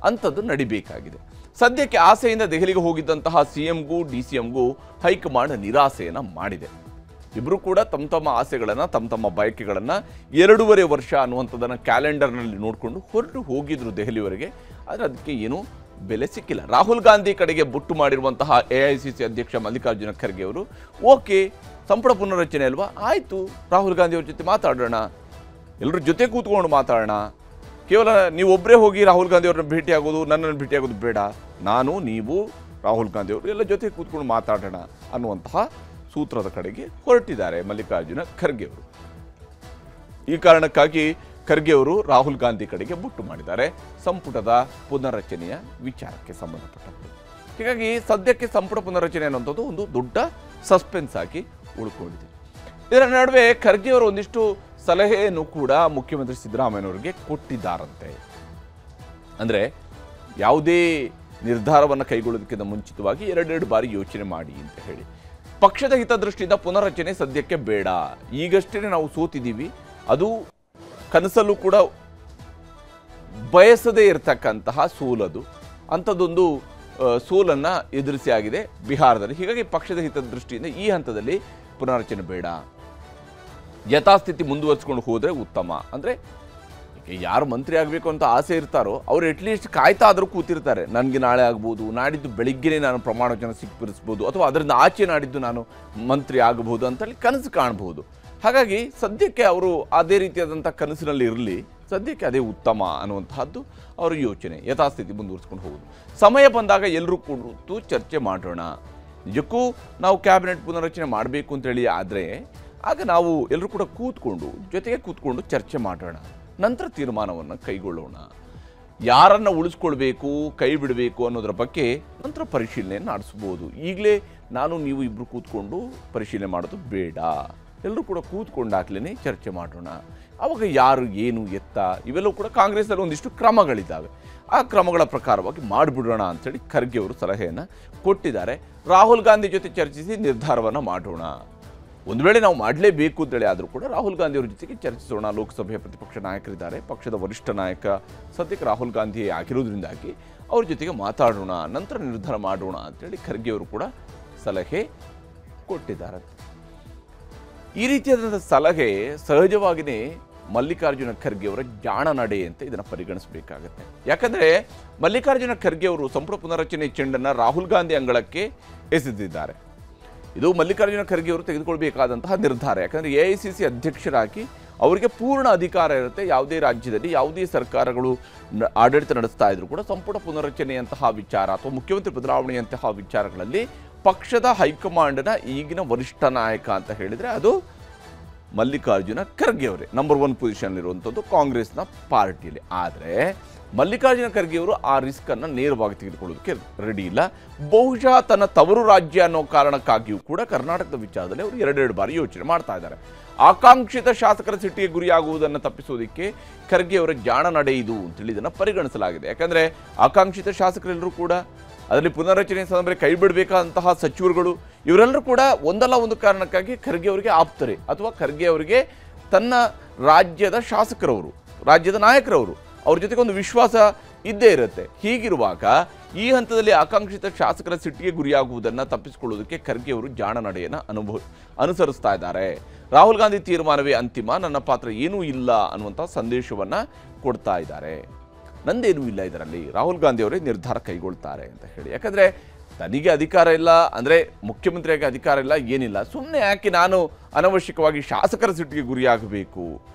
ಅಂಥದ್ದು ನಡಿಬೇಕಾಗಿದೆ. ಸದ್ಯಕ್ಕೆ ಆಸೆಯಿಂದ ದೆಹಲಿಗೆ ಹೋಗಿದ್ದಂತಹ CMಗೂ DCMಗೂ ಹೈಕಮಾಂಡ್ ನಿರಾಸೆಯನ್ನು ಮಾಡಿದೆ. ಇಬ್ಬರು ಕೂಡ ತಮ್ಮ ಆಸೆಗಳನ್ನು, ತಮ್ಮ ಬಯಕೆಗಳನ್ನು 2.5 ವರ್ಷ ಅನ್ನುವಂಥದ್ದನ್ನು ಕ್ಯಾಲೆಂಡರ್ನಲ್ಲಿ ನೋಡಿಕೊಂಡು ಹೊರಟು ಹೋಗಿದ್ರು ದೆಹಲಿವರೆಗೆ. ಆದರೆ ಅದಕ್ಕೆ ಏನೂ ಬೆಲೆ ಸಿಕ್ಕಿಲ್ಲ. ರಾಹುಲ್ ಗಾಂಧಿ ಕಡೆಗೆ ಬುಟ್ಟು ಮಾಡಿರುವಂತಹ AICC ಅಧ್ಯಕ್ಷ ಮಲ್ಲಿಕಾರ್ಜುನ ಖರ್ಗೆ ಅವರು ಓಕೆ ಸಂಪುಟ ಪುನರ್ರಚನೆ ಅಲ್ವಾ, ಆಯಿತು ರಾಹುಲ್ ಗಾಂಧಿ ಅವ್ರ ಜೊತೆ ಮಾತಾಡೋಣ, ಎಲ್ಲರ ಜೊತೆ ಕೂತ್ಕೊಂಡು ಮಾತಾಡೋಣ, ಕೇವಲ ನೀವೊಬ್ಬರೇ ಹೋಗಿ ರಾಹುಲ್ ಗಾಂಧಿ ಅವ್ರನ್ನ ಭೇಟಿಯಾಗೋದು, ನನ್ನನ್ನು ಭೇಟಿಯಾಗೋದು ಬೇಡ, ನಾನು ನೀವು ರಾಹುಲ್ ಗಾಂಧಿ ಅವರು ಎಲ್ಲ ಜೊತೆ ಕೂತ್ಕೊಂಡು ಮಾತಾಡೋಣ ಅನ್ನುವಂತಹ ಸೂತ್ರದ ಕಡೆಗೆ ಹೊರಟಿದ್ದಾರೆ ಮಲ್ಲಿಕಾರ್ಜುನ ಖರ್ಗೆ ಅವರು. ಈ ಕಾರಣಕ್ಕಾಗಿ ಖರ್ಗೆ ಅವರು ರಾಹುಲ್ ಗಾಂಧಿ ಕಡೆಗೆ ಬೊಟ್ಟು ಮಾಡಿದ್ದಾರೆ ಸಂಪುಟದ ಪುನರ್ರಚನೆಯ ವಿಚಾರಕ್ಕೆ ಸಂಬಂಧಪಟ್ಟಂತೆ. ಹೀಗಾಗಿ ಸದ್ಯಕ್ಕೆ ಸಂಪುಟ ಪುನರ್ರಚನೆ ಅನ್ನುವಂಥದ್ದು ಒಂದು ದೊಡ್ಡ ಸಸ್ಪೆನ್ಸ್ ಆಗಿ ಉಳ್ಕೊಂಡಿದೆ. ಇದರ ನಡುವೆ ಖರ್ಗೆ ಅವರು ಒಂದಿಷ್ಟು ಸಲಹೆಯನ್ನು ಕೂಡ ಮುಖ್ಯಮಂತ್ರಿ ಸಿದ್ದರಾಮಯ್ಯನವರಿಗೆ ಕೊಟ್ಟಿದ್ದಾರಂತೆ. ಅಂದರೆ ಯಾವುದೇ ನಿರ್ಧಾರವನ್ನು ಕೈಗೊಳ್ಳೋದಕ್ಕಿಂತ ಮುಂಚಿತವಾಗಿ ಎರಡೆರಡು ಬಾರಿ ಯೋಚನೆ ಮಾಡಿ ಅಂತ ಹೇಳಿ. ಪಕ್ಷದ ಹಿತದೃಷ್ಟಿಯಿಂದ ಪುನರ್ರಚನೆ ಸದ್ಯಕ್ಕೆ ಬೇಡ, ಈಗಷ್ಟೇ ನಾವು ಸೋತಿದ್ದೀವಿ, ಅದು ಕನಸಲ್ಲೂ ಕೂಡ ಬಯಸದೇ ಇರತಕ್ಕಂತಹ ಸೋಲದು, ಅಂಥದ್ದೊಂದು ಸೋಲನ್ನು ಎದುರಿಸಿ ಆಗಿದೆ ಬಿಹಾರದಲ್ಲಿ. ಹೀಗಾಗಿ ಪಕ್ಷದ ಹಿತದೃಷ್ಟಿಯಿಂದ ಈ ಹಂತದಲ್ಲಿ ಪುನರ್ರಚನೆ ಬೇಡ, ಯಥಾಸ್ಥಿತಿ ಮುಂದುವರಿಸ್ಕೊಂಡು ಹೋದರೆ ಉತ್ತಮ. ಅಂದರೆ ಯಾರು ಮಂತ್ರಿ ಆಗಬೇಕು ಅಂತ ಆಸೆ ಇರ್ತಾರೋ ಅವರು ಅಟ್ಲೀಸ್ಟ್ ಕಾಯ್ತಾ ಆದರೂ ಕೂತಿರ್ತಾರೆ, ನನಗೆ ನಾಳೆ ಆಗ್ಬೋದು, ನಾಡಿದ್ದು ಬೆಳಿಗ್ಗೆನೇ ನಾನು ಪ್ರಮಾಣ ವಚನ ಸ್ವೀಕರಿಸ್ಬೋದು, ಅಥವಾ ಅದರಿಂದ ಆಚೆ ನಾಡಿದ್ದು ನಾನು ಮಂತ್ರಿ ಆಗಬಹುದು ಅಂತೇಳಿ ಕನಸು ಕಾಣಬಹುದು. ಹಾಗಾಗಿ ಸದ್ಯಕ್ಕೆ ಅವರು ಅದೇ ರೀತಿಯಾದಂಥ ಕನಸಿನಲ್ಲಿ ಇರಲಿ, ಸದ್ಯಕ್ಕೆ ಅದೇ ಉತ್ತಮ ಅನ್ನುವಂತಹದ್ದು ಅವರ ಯೋಚನೆ, ಯಥಾಸ್ಥಿತಿ ಮುಂದುವರಿಸ್ಕೊಂಡು ಹೋಗೋದು. ಸಮಯ ಬಂದಾಗ ಎಲ್ಲರೂ ಕೂತು ಚರ್ಚೆ ಮಾಡೋಣ. ನಿಜಕ್ಕೂ ನಾವು ಕ್ಯಾಬಿನೆಟ್ ಪುನರ್ರಚನೆ ಮಾಡಬೇಕು ಅಂತೇಳಿ ಆದರೆ ಆಗ ನಾವು ಎಲ್ಲರೂ ಕೂಡ ಜೊತೆಗೆ ಕೂತ್ಕೊಂಡು ಚರ್ಚೆ ಮಾಡೋಣ, ನಂತರ ತೀರ್ಮಾನವನ್ನು ಕೈಗೊಳ್ಳೋಣ. ಯಾರನ್ನು ಉಳಿಸ್ಕೊಳ್ಬೇಕು, ಕೈ ಬಿಡಬೇಕು ಅನ್ನೋದರ ಬಗ್ಗೆ ನಂತರ ಪರಿಶೀಲನೆಯನ್ನು ನಡೆಸ್ಬೋದು. ಈಗಲೇ ನಾನು ನೀವು ಇಬ್ಬರು ಕೂತ್ಕೊಂಡು ಪರಿಶೀಲನೆ ಮಾಡೋದು ಬೇಡ, ಎಲ್ಲರೂ ಕೂಡ ಕೂತ್ಕೊಂಡಾಗ್ಲೇ ಚರ್ಚೆ ಮಾಡೋಣ. ಆವಾಗ ಯಾರು ಏನು ಎತ್ತ ಇವೆಲ್ಲವೂ ಕೂಡ ಕಾಂಗ್ರೆಸ್ಸಲ್ಲಿ ಒಂದಿಷ್ಟು ಕ್ರಮಗಳಿದ್ದಾವೆ, ಆ ಕ್ರಮಗಳ ಪ್ರಕಾರವಾಗಿ ಮಾಡಿಬಿಡೋಣ ಅಂಥೇಳಿ ಖರ್ಗೆ ಅವರು ಸಲಹೆಯನ್ನು ಕೊಟ್ಟಿದ್ದಾರೆ. ರಾಹುಲ್ ಗಾಂಧಿ ಜೊತೆ ಚರ್ಚಿಸಿ ನಿರ್ಧಾರವನ್ನು ಮಾಡೋಣ. ಒಂದು ವೇಳೆ ನಾವು ಮಾಡಲೇಬೇಕು ಅಂತೇಳಿ ಆದರೂ ಕೂಡ ರಾಹುಲ್ ಗಾಂಧಿ ಅವರ ಜೊತೆಗೆ ಚರ್ಚಿಸೋಣ. ಲೋಕಸಭೆಯ ಪ್ರತಿಪಕ್ಷ ನಾಯಕರಿದ್ದಾರೆ, ಪಕ್ಷದ ವರಿಷ್ಠ ನಾಯಕ ಸದ್ಯಕ್ಕೆ ರಾಹುಲ್ ಗಾಂಧಿ ಆಗಿರೋದ್ರಿಂದಾಗಿ ಅವ್ರ ಜೊತೆಗೆ ಮಾತಾಡೋಣ, ನಂತರ ನಿರ್ಧಾರ ಮಾಡೋಣ ಅಂತೇಳಿ ಖರ್ಗೆ ಅವರು ಕೂಡ ಸಲಹೆ ಕೊಟ್ಟಿದ್ದಾರೆ. ಈ ರೀತಿಯಾದಂಥ ಸಲಹೆ ಸಹಜವಾಗಿಯೇ ಮಲ್ಲಿಕಾರ್ಜುನ ಖರ್ಗೆ ಅವರ ಜಾಣ ನಡೆ ಅಂತ ಇದನ್ನು ಪರಿಗಣಿಸಬೇಕಾಗತ್ತೆ. ಯಾಕಂದರೆ ಮಲ್ಲಿಕಾರ್ಜುನ ಖರ್ಗೆ ಅವರು ಸಂಪುಟ ಪುನರ್ರಚನೆ ಚೆಂಡನ್ನು ರಾಹುಲ್ ಗಾಂಧಿ ಅಂಗಳಕ್ಕೆ ಎಸೆದಿದ್ದಾರೆ. ಇದು ಮಲ್ಲಿಕಾರ್ಜುನ ಖರ್ಗೆ ಅವರು ತೆಗೆದುಕೊಳ್ಬೇಕಾದಂತಹ ನಿರ್ಧಾರ. ಯಾಕಂದರೆ AICC ಅಧ್ಯಕ್ಷರಾಗಿ ಅವರಿಗೆ ಪೂರ್ಣ ಅಧಿಕಾರ ಇರುತ್ತೆ. ಯಾವುದೇ ರಾಜ್ಯದಲ್ಲಿ ಯಾವುದೇ ಸರ್ಕಾರಗಳು ಆಡಳಿತ ನಡೆಸ್ತಾ ಇದ್ರು ಕೂಡ ಸಂಪುಟ ಪುನರ್ರಚನೆಯಂತಹ ವಿಚಾರ ಅಥವಾ ಮುಖ್ಯಮಂತ್ರಿ ಬದಲಾವಣೆಯಂತಹ ವಿಚಾರಗಳಲ್ಲಿ ಪಕ್ಷದ ಹೈಕಮಾಂಡ್ನ ಈಗಿನ ವರಿಷ್ಠ ನಾಯಕ ಅಂತ ಹೇಳಿದರೆ ಅದು ಮಲ್ಲಿಕಾರ್ಜುನ ಖರ್ಗೆ ಅವರೇ ನಂಬರ್ 1 ಪೊಸಿಷನ್ಲಿರುವಂಥದ್ದು ಕಾಂಗ್ರೆಸ್ನ ಪಾರ್ಟಿಯಲ್ಲಿ. ಆದರೆ ಮಲ್ಲಿಕಾರ್ಜುನ ಖರ್ಗೆ ಅವರು ಆ ರಿಸ್ಕನ್ನು ನೇರವಾಗಿ ತೆಗೆದುಕೊಳ್ಳೋದಕ್ಕೆ ರೆಡಿ ಇಲ್ಲ. ಬಹುಶಃ ತನ್ನ ತವರು ರಾಜ್ಯ ಅನ್ನೋ ಕಾರಣಕ್ಕಾಗಿಯೂ ಕೂಡ ಕರ್ನಾಟಕದ ವಿಚಾರದಲ್ಲಿ ಅವರು ಎರಡೆರಡು ಬಾರಿ ಯೋಚನೆ ಮಾಡ್ತಾ ಇದ್ದಾರೆ. ಆಕಾಂಕ್ಷಿತ ಶಾಸಕರ ಸಿಟ್ಟಿಗೆ ಗುರಿಯಾಗುವುದನ್ನು ತಪ್ಪಿಸೋದಕ್ಕೆ ಖರ್ಗೆ ಅವರ ಜಾಣ ನಡೆ ಇದು ಅಂತೇಳಿ ಇದನ್ನು ಪರಿಗಣಿಸಲಾಗಿದೆ. ಯಾಕಂದರೆ ಆಕಾಂಕ್ಷಿತ ಶಾಸಕರೆಲ್ಲರೂ ಕೂಡ ಅದರಲ್ಲಿ ಪುನರ್ರಚನೆ ಸಂದರ್ಭದಲ್ಲಿ ಕೈ ಬಿಡಬೇಕಾದಂತಹ ಸಚಿವರುಗಳು ಇವರೆಲ್ಲರೂ ಕೂಡ ಒಂದಲ್ಲ ಒಂದು ಕಾರಣಕ್ಕಾಗಿ ಖರ್ಗೆ ಅವರಿಗೆ ಆಪ್ತರೆ ಅಥವಾ ಖರ್ಗೆ ಅವರಿಗೆ ತನ್ನ ರಾಜ್ಯದ ಶಾಸಕರವರು, ರಾಜ್ಯದ ನಾಯಕರವರು, ಅವ್ರ ಜೊತೆಗೆ ಒಂದು ವಿಶ್ವಾಸ ಇದ್ದೇ ಇರುತ್ತೆ. ಹೀಗಿರುವಾಗ ಈ ಹಂತದಲ್ಲಿ ಆಕಾಂಕ್ಷಿತ ಶಾಸಕರ ಸಿಟ್ಟಿಗೆ ಗುರಿಯಾಗುವುದನ್ನು ತಪ್ಪಿಸಿಕೊಳ್ಳುವುದಕ್ಕೆ ಖರ್ಗೆ ಅವರು ಜಾಣ ನಡೆಯನ್ನು ಅನುಸರಿಸ್ತಾ ಇದ್ದಾರೆ. ರಾಹುಲ್ ಗಾಂಧಿ ತೀರ್ಮಾನವೇ ಅಂತಿಮ, ನನ್ನ ಪಾತ್ರ ಏನೂ ಇಲ್ಲ ಅನ್ನುವಂಥ ಸಂದೇಶವನ್ನು ಕೊಡ್ತಾ ಇದ್ದಾರೆ. ನಂದೇನೂ ಇಲ್ಲ ಇದರಲ್ಲಿ, ರಾಹುಲ್ ಗಾಂಧಿ ಅವರೇ ನಿರ್ಧಾರ ಕೈಗೊಳ್ತಾರೆ ಅಂತ ಹೇಳಿ. ಯಾಕಂದರೆ ತನಿಗೆ ಅಧಿಕಾರ ಇಲ್ಲ, ಅಂದರೆ ಮುಖ್ಯಮಂತ್ರಿಯಾಗಿ ಅಧಿಕಾರ ಇಲ್ಲ, ಏನಿಲ್ಲ, ಸುಮ್ಮನೆ ಯಾಕೆ ನಾನು ಅನವಶ್ಯಕವಾಗಿ ಶಾಸಕರ ಸಿಟ್ಟಿಗೆ ಗುರಿಯಾಗಬೇಕು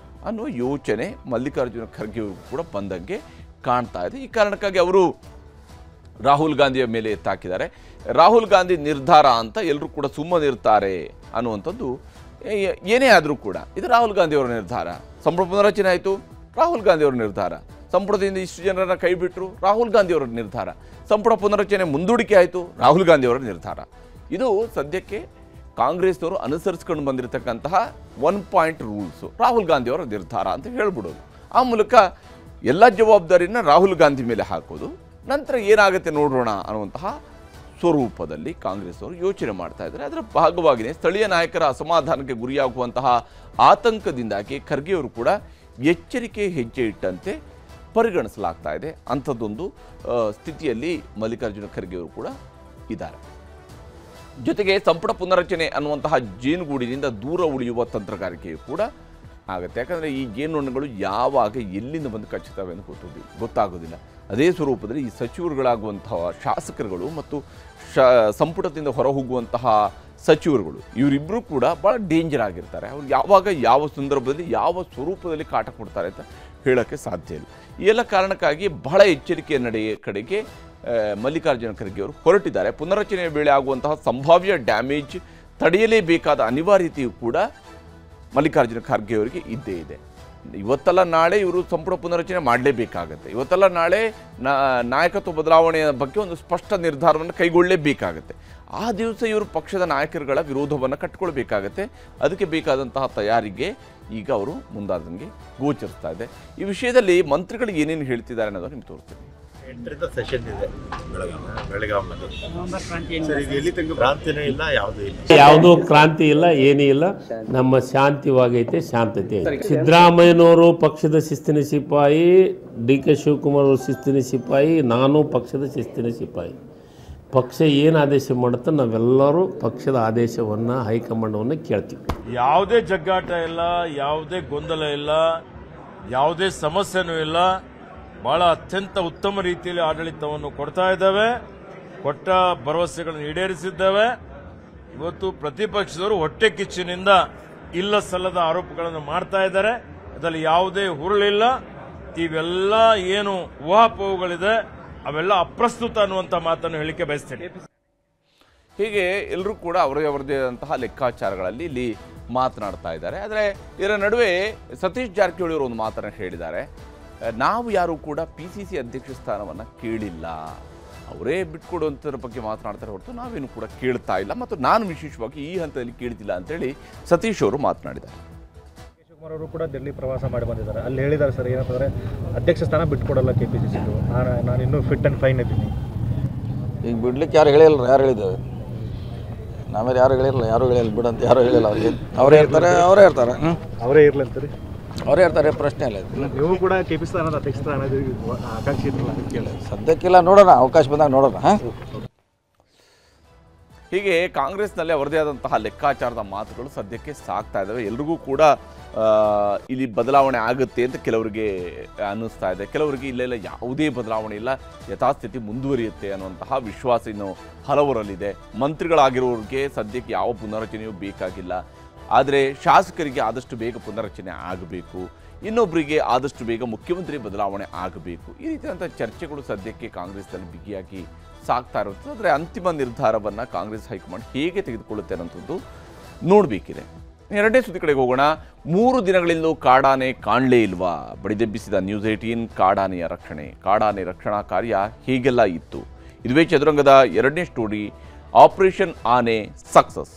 ಅನ್ನೋ ಯೋಚನೆ ಮಲ್ಲಿಕಾರ್ಜುನ ಖರ್ಗೆ ಅವರು ಕೂಡ ಬಂದಂಗೆ ಕಾಣ್ತಾ ಇದೆ. ಈ ಕಾರಣಕ್ಕಾಗಿ ಅವರು ರಾಹುಲ್ ಗಾಂಧಿಯ ಮೇಲೆ ಎತ್ತಾಕಿದ್ದಾರೆ. ರಾಹುಲ್ ಗಾಂಧಿ ನಿರ್ಧಾರ ಅಂತ ಎಲ್ಲರೂ ಕೂಡ ಸುಮ್ಮನಿರ್ತಾರೆ ಅನ್ನುವಂಥದ್ದು ಏನೇ ಆದರೂ ಕೂಡ ಇದು ರಾಹುಲ್ ಗಾಂಧಿ ಅವರ ನಿರ್ಧಾರ. ಸಂಪುಟ ಪುನರ್ರಚನೆ ಆಯಿತು, ರಾಹುಲ್ ಗಾಂಧಿ ಅವರ ನಿರ್ಧಾರ. ಸಂಪುಟದಿಂದ ಇಷ್ಟು ಜನರನ್ನ ಕೈ ಬಿಟ್ಟರು, ರಾಹುಲ್ ಗಾಂಧಿ ಅವರ ನಿರ್ಧಾರ. ಸಂಪುಟ ಪುನರ್ರಚನೆ ಮುಂದೂಡಿಕೆ ಆಯಿತು, ರಾಹುಲ್ ಗಾಂಧಿ ಅವರ ನಿರ್ಧಾರ. ಇದು ಸದ್ಯಕ್ಕೆ ಕಾಂಗ್ರೆಸ್ನವರು ಅನುಸರಿಸ್ಕೊಂಡು ಬಂದಿರತಕ್ಕಂತಹ 1 ಪಾಯಿಂಟ್ ರೂಲ್ಸು, ರಾಹುಲ್ ಗಾಂಧಿ ಅವರ ನಿರ್ಧಾರ ಅಂತ ಹೇಳ್ಬಿಡೋದು. ಆ ಮೂಲಕ ಎಲ್ಲ ಜವಾಬ್ದಾರಿನ ರಾಹುಲ್ ಗಾಂಧಿ ಮೇಲೆ ಹಾಕೋದು, ನಂತರ ಏನಾಗುತ್ತೆ ನೋಡೋಣ ಅನ್ನುವಂತಹ ಸ್ವರೂಪದಲ್ಲಿ ಕಾಂಗ್ರೆಸ್ ಅವರು ಯೋಚನೆ ಮಾಡ್ತಾ ಇದ್ದಾರೆ. ಅದರ ಭಾಗವಾಗಿಯೇ ಸ್ಥಳೀಯ ನಾಯಕರ ಅಸಮಾಧಾನಕ್ಕೆ ಗುರಿಯಾಗುವಂತಹ ಆತಂಕದಿಂದಾಗಿ ಖರ್ಗೆ ಅವರು ಕೂಡ ಎಚ್ಚರಿಕೆ ಹೆಜ್ಜೆ ಇಟ್ಟಂತೆ ಪರಿಗಣಿಸಲಾಗ್ತಾ ಇದೆ. ಅಂಥದ್ದೊಂದು ಸ್ಥಿತಿಯಲ್ಲಿ ಮಲ್ಲಿಕಾರ್ಜುನ ಖರ್ಗೆ ಅವರು ಕೂಡ ಇದ್ದಾರೆ. ಜೊತೆಗೆ ಸಂಪುಟ ಪುನರ್ರಚನೆ ಅನ್ನುವಂತಹ ಜೇನುಗೂಡಿನಿಂದ ದೂರ ಉಳಿಯುವ ತಂತ್ರಗಾರಿಕೆಯು ಕೂಡ ಆಗುತ್ತೆ. ಯಾಕಂದರೆ ಈ ಜೇನುನೊಣಗಳು ಯಾವಾಗ ಎಲ್ಲಿಂದ ಬಂದು ಕಚ್ಚುತ್ತವೆ ಅಂತ ಗೊತ್ತಾಗೋದಿಲ್ಲ. ಅದೇ ಸ್ವರೂಪದಲ್ಲಿ ಈ ಸಚಿವರುಗಳಾಗುವಂತಹ ಶಾಸಕರುಗಳು ಮತ್ತು ಸಂಪುಟದಿಂದ ಹೊರಹೋಗುವಂತಹ ಸಚಿವರುಗಳು ಇವರಿಬ್ಬರು ಕೂಡ ಭಾಳ ಡೇಂಜರ್ ಆಗಿರ್ತಾರೆ. ಅವರು ಯಾವಾಗ ಯಾವ ಸಂದರ್ಭದಲ್ಲಿ ಯಾವ ಸ್ವರೂಪದಲ್ಲಿ ಕಾಟ ಕೊಡ್ತಾರೆ ಅಂತ ಹೇಳೋಕ್ಕೆ ಸಾಧ್ಯ ಇಲ್ಲ. ಈ ಎಲ್ಲ ಕಾರಣಕ್ಕಾಗಿ ಬಹಳ ಎಚ್ಚರಿಕೆಯ ಕಡೆಗೆ ಮಲ್ಲಿಕಾರ್ಜುನ ಖರ್ಗೆ ಅವರು ಹೊರಟಿದ್ದಾರೆ. ಪುನರ್ರಚನೆಯ ವೇಳೆ ಆಗುವಂತಹ ಸಂಭಾವ್ಯ ಡ್ಯಾಮೇಜ್ ತಡೆಯಲೇಬೇಕಾದ ಅನಿವಾರ್ಯತೆಯೂ ಕೂಡ ಮಲ್ಲಿಕಾರ್ಜುನ ಖರ್ಗೆ ಅವರಿಗೆ ಇದ್ದೇ ಇದೆ. ಇವತ್ತಲ್ಲ ನಾಳೆ ಇವರು ಸಂಪುಟ ಪುನರಚನೆ ಮಾಡಲೇಬೇಕಾಗತ್ತೆ. ಇವತ್ತಲ್ಲ ನಾಳೆ ನಾಯಕತ್ವ ಬದಲಾವಣೆಯ ಬಗ್ಗೆ ಒಂದು ಸ್ಪಷ್ಟ ನಿರ್ಧಾರವನ್ನು ಕೈಗೊಳ್ಳಲೇಬೇಕಾಗತ್ತೆ. ಆ ದಿವಸ ಇವರು ಪಕ್ಷದ ನಾಯಕರುಗಳ ವಿರೋಧವನ್ನು ಕಟ್ಟಿಕೊಳ್ಬೇಕಾಗತ್ತೆ. ಅದಕ್ಕೆ ಬೇಕಾದಂತಹ ತಯಾರಿಗೆ ಈಗ ಅವರು ಮುಂದಾದಂಗೆ ಗೋಚರಿಸ್ತಾ ಇದೆ. ಈ ವಿಷಯದಲ್ಲಿ ಮಂತ್ರಿಗಳು ಏನೇನು ಹೇಳ್ತಿದ್ದಾರೆ ಅನ್ನೋದು ನಿಮ್ಗೆ ತೋರಿಸ್ತೀನಿ. 8ರಿಂದ ಸೆಷನ್ ಇದೆ ಬೆಳಗಾವಿನಲ್ಲಿ. ಕ್ರಾಂತಿನೂ ಇಲ್ಲ, ಯಾವುದೂ ಇಲ್ಲ, ಯಾವುದೋ ಕ್ರಾಂತಿ ಇಲ್ಲ, ಏನೂ ಇಲ್ಲ. ನಮ್ಮ ಶಾಂತಿವಾಗೈತೆ, ಶಾಂತತೆ ಐತೆ. ಸಿದ್ದರಾಮಯ್ಯನವರು ಪಕ್ಷದ ಶಿಸ್ತಿನ ಸಿಪಾಯಿ, DK ಶಿವಕುಮಾರ್ ಅವರು ಶಿಸ್ತಿನ ಸಿಪಾಯಿ, ನಾನು ಪಕ್ಷದ ಶಿಸ್ತಿನ ಸಿಪಾಯಿ. ಪಕ್ಷ ಏನು ಆದೇಶ ಮಾಡುತ್ತೆ ನಾವೆಲ್ಲರೂ ಪಕ್ಷದ ಆದೇಶವನ್ನು ಹೈಕಮಾಂಡವನ್ನು ಕೇಳ್ತೀವಿ. ಯಾವುದೇ ಜಗ್ಗಾಟ ಇಲ್ಲ, ಯಾವುದೇ ಗೊಂದಲ ಇಲ್ಲ, ಯಾವುದೇ ಸಮಸ್ಯೆನೂ ಇಲ್ಲ. ಬಹಳ ಅತ್ಯಂತ ಉತ್ತಮ ರೀತಿಯಲ್ಲಿ ಆಡಳಿತವನ್ನು ಕೊಡ್ತಾ ಇದ್ದಾವೆ. ಕೊಟ್ಟ ಭರವಸೆಗಳನ್ನು ಈಡೇರಿಸಿದ್ದೇವೆ. ಇವತ್ತು ಪ್ರತಿಪಕ್ಷದವರು ಹೊಟ್ಟೆ ಕಿಚ್ಚಿನಿಂದ ಇಲ್ಲ ಸಲ್ಲದ ಆರೋಪಗಳನ್ನು ಮಾಡ್ತಾ ಇದ್ದಾರೆ. ಅದರಲ್ಲಿ ಯಾವುದೇ ಹುರುಳಿಲ್ಲ. ಇವೆಲ್ಲ ಏನು ಊಹಾಪೋಹಗಳಿದೆ ಅವೆಲ್ಲ ಅಪ್ರಸ್ತುತ ಅನ್ನುವಂಥ ಮಾತನ್ನು ಹೇಳಿಕೆ ಬಯಸ್ತೇನೆ. ಹೀಗೆ ಎಲ್ಲರೂ ಕೂಡ ಅವರದೇ ಆದಂತಹ ಲೆಕ್ಕಾಚಾರಗಳಲ್ಲಿ ಇಲ್ಲಿ ಮಾತನಾಡ್ತಾ ಇದ್ದಾರೆ. ಆದರೆ ಇದರ ನಡುವೆ ಸತೀಶ್ ಜಾರಕಿಹೊಳಿ ಅವರು ಒಂದು ಮಾತನ್ನು ಹೇಳಿದ್ದಾರೆ. ನಾವು ಯಾರು ಕೂಡ PCC ಅಧ್ಯಕ್ಷ ಸ್ಥಾನವನ್ನು ಕೇಳಿಲ್ಲ, ಅವರೇ ಬಿಟ್ಕೊಡುವಂಥದ್ರ ಬಗ್ಗೆ ಮಾತನಾಡ್ತಾರೆ ಹೊರತು ನಾವೇನು ಕೂಡ ಕೇಳ್ತಾ ಇಲ್ಲ, ಮತ್ತು ನಾನು ವಿಶೇಷವಾಗಿ ಈ ಹಂತದಲ್ಲಿ ಕೇಳ್ತಿಲ್ಲ ಅಂತೇಳಿ ಸತೀಶ್ ಅವರು ಮಾತನಾಡಿದ್ದಾರೆ. ಶಿವಕುಮಾರ್ ಅವರು ಕೂಡ ಡೆಲ್ಲಿ ಪ್ರವಾಸ ಮಾಡಿ ಬಂದಿದ್ದಾರೆ. ಅಲ್ಲಿ ಹೇಳಿದ್ದಾರೆ ಸರ್, ಏನಂತಂದರೆ ಅಧ್ಯಕ್ಷ ಸ್ಥಾನ ಬಿಟ್ಕೊಡಲ್ಲ KPCC. ನಾನು ಇನ್ನೂ ಫಿಟ್ ಆ್ಯಂಡ್ ಫೈನ್ ಇದ್ದೀನಿ. ಈಗ ಬಿಡ್ಲಿಕ್ಕೆ ಯಾರು ಹೇಳಿಲ್ಲ, ಯಾರು ಹೇಳಿದ್ದೇವೆ? ನಾವೇನು ಯಾರು ಹೇಳಿಲ್ಲ, ಯಾರು ಹೇಳಿಲ್ಲ ಬಿಡಂತ ಯಾರು ಹೇಳಿಲ್ಲ. ಅವ್ರಿಗೆ ಅವರೇ ಇರ್ತಾರೆ, ಅವರೇ ಇರಲಿ ಅಂತಾರೆ, ಅವರೇ ಇರ್ತಾರೆ, ಪ್ರಶ್ನೆ ಇಲ್ಲ. ನೀವು ಕೂಡ KPCC ಸ್ಥಾನದ ಅಧ್ಯಕ್ಷ ಸ್ಥಾನ ಆಕಾಂಕ್ಷಿ ಇರಲ್ಲ ಕೇಳಿ ಸದ್ಯಕ್ಕಿಲ್ಲ, ನೋಡೋಣ, ಅವಕಾಶ ಬಂದಾಗ ನೋಡೋಣ. ಹೀಗೆ ಕಾಂಗ್ರೆಸ್ನಲ್ಲಿ ಅವರದೇ ಆದಂತಹ ಲೆಕ್ಕಾಚಾರದ ಮಾತುಗಳು ಸದ್ಯಕ್ಕೆ ಸಾಗ್ತಾ ಇದ್ದಾವೆ. ಎಲ್ರಿಗೂ ಕೂಡ ಇಲ್ಲಿ ಬದಲಾವಣೆ ಆಗುತ್ತೆ ಅಂತ ಕೆಲವರಿಗೆ ಅನ್ನಿಸ್ತಾ ಇದೆ. ಕೆಲವರಿಗೆ ಇಲ್ಲೆಲ್ಲ ಯಾವುದೇ ಬದಲಾವಣೆ ಇಲ್ಲ, ಯಥಾಸ್ಥಿತಿ ಮುಂದುವರಿಯುತ್ತೆ ಅನ್ನುವಂತಹ ವಿಶ್ವಾಸ ಇನ್ನು ಹಲವರಲ್ಲಿದೆ. ಮಂತ್ರಿಗಳಾಗಿರೋರಿಗೆ ಸದ್ಯಕ್ಕೆ ಯಾವ ಪುನರಚನೆಯೂ ಬೇಕಾಗಿಲ್ಲ. ಆದರೆ ಶಾಸಕರಿಗೆ ಆದಷ್ಟು ಬೇಗ ಪುನರಚನೆ ಆಗಬೇಕು, ಇನ್ನೊಬ್ಬರಿಗೆ ಆದಷ್ಟು ಬೇಗ ಮುಖ್ಯಮಂತ್ರಿ ಬದಲಾವಣೆ ಆಗಬೇಕು. ಈ ರೀತಿಯಾದಂಥ ಚರ್ಚೆಗಳು ಸದ್ಯಕ್ಕೆ ಕಾಂಗ್ರೆಸ್ನಲ್ಲಿ ಬಿಗಿಯಾಗಿ ಸಾಗ್ತಾ ಇರುತ್ತದೆ. ಆದರೆ ಅಂತಿಮ ನಿರ್ಧಾರವನ್ನು ಕಾಂಗ್ರೆಸ್ ಹೈಕಮಾಂಡ್ ಹೇಗೆ ತೆಗೆದುಕೊಳ್ಳುತ್ತೆ ಅನ್ನೋಂಥದ್ದು ನೋಡಬೇಕಿದೆ. ಎರಡನೇ ಸುದ್ದಿ ಕಡೆಗೆ ಹೋಗೋಣ. 3 ದಿನಗಳಿಂದಲೂ ಕಾಡಾನೆ ಕಾಣಲೇ ಇಲ್ವಾ? ಬಡಿದೆಬ್ಬಿಸಿದ ನ್ಯೂಸ್ 18 ಕಾಡಾನೆಯ ರಕ್ಷಣೆ. ಕಾಡಾನೆ ರಕ್ಷಣಾ ಕಾರ್ಯ ಹೀಗೆಲ್ಲ ಇತ್ತು. ಇದುವೇ ಚದುರಂಗದ ಎರಡನೇ ಸ್ಟೋರಿ. ಆಪರೇಷನ್ ಆನೆ ಸಕ್ಸಸ್.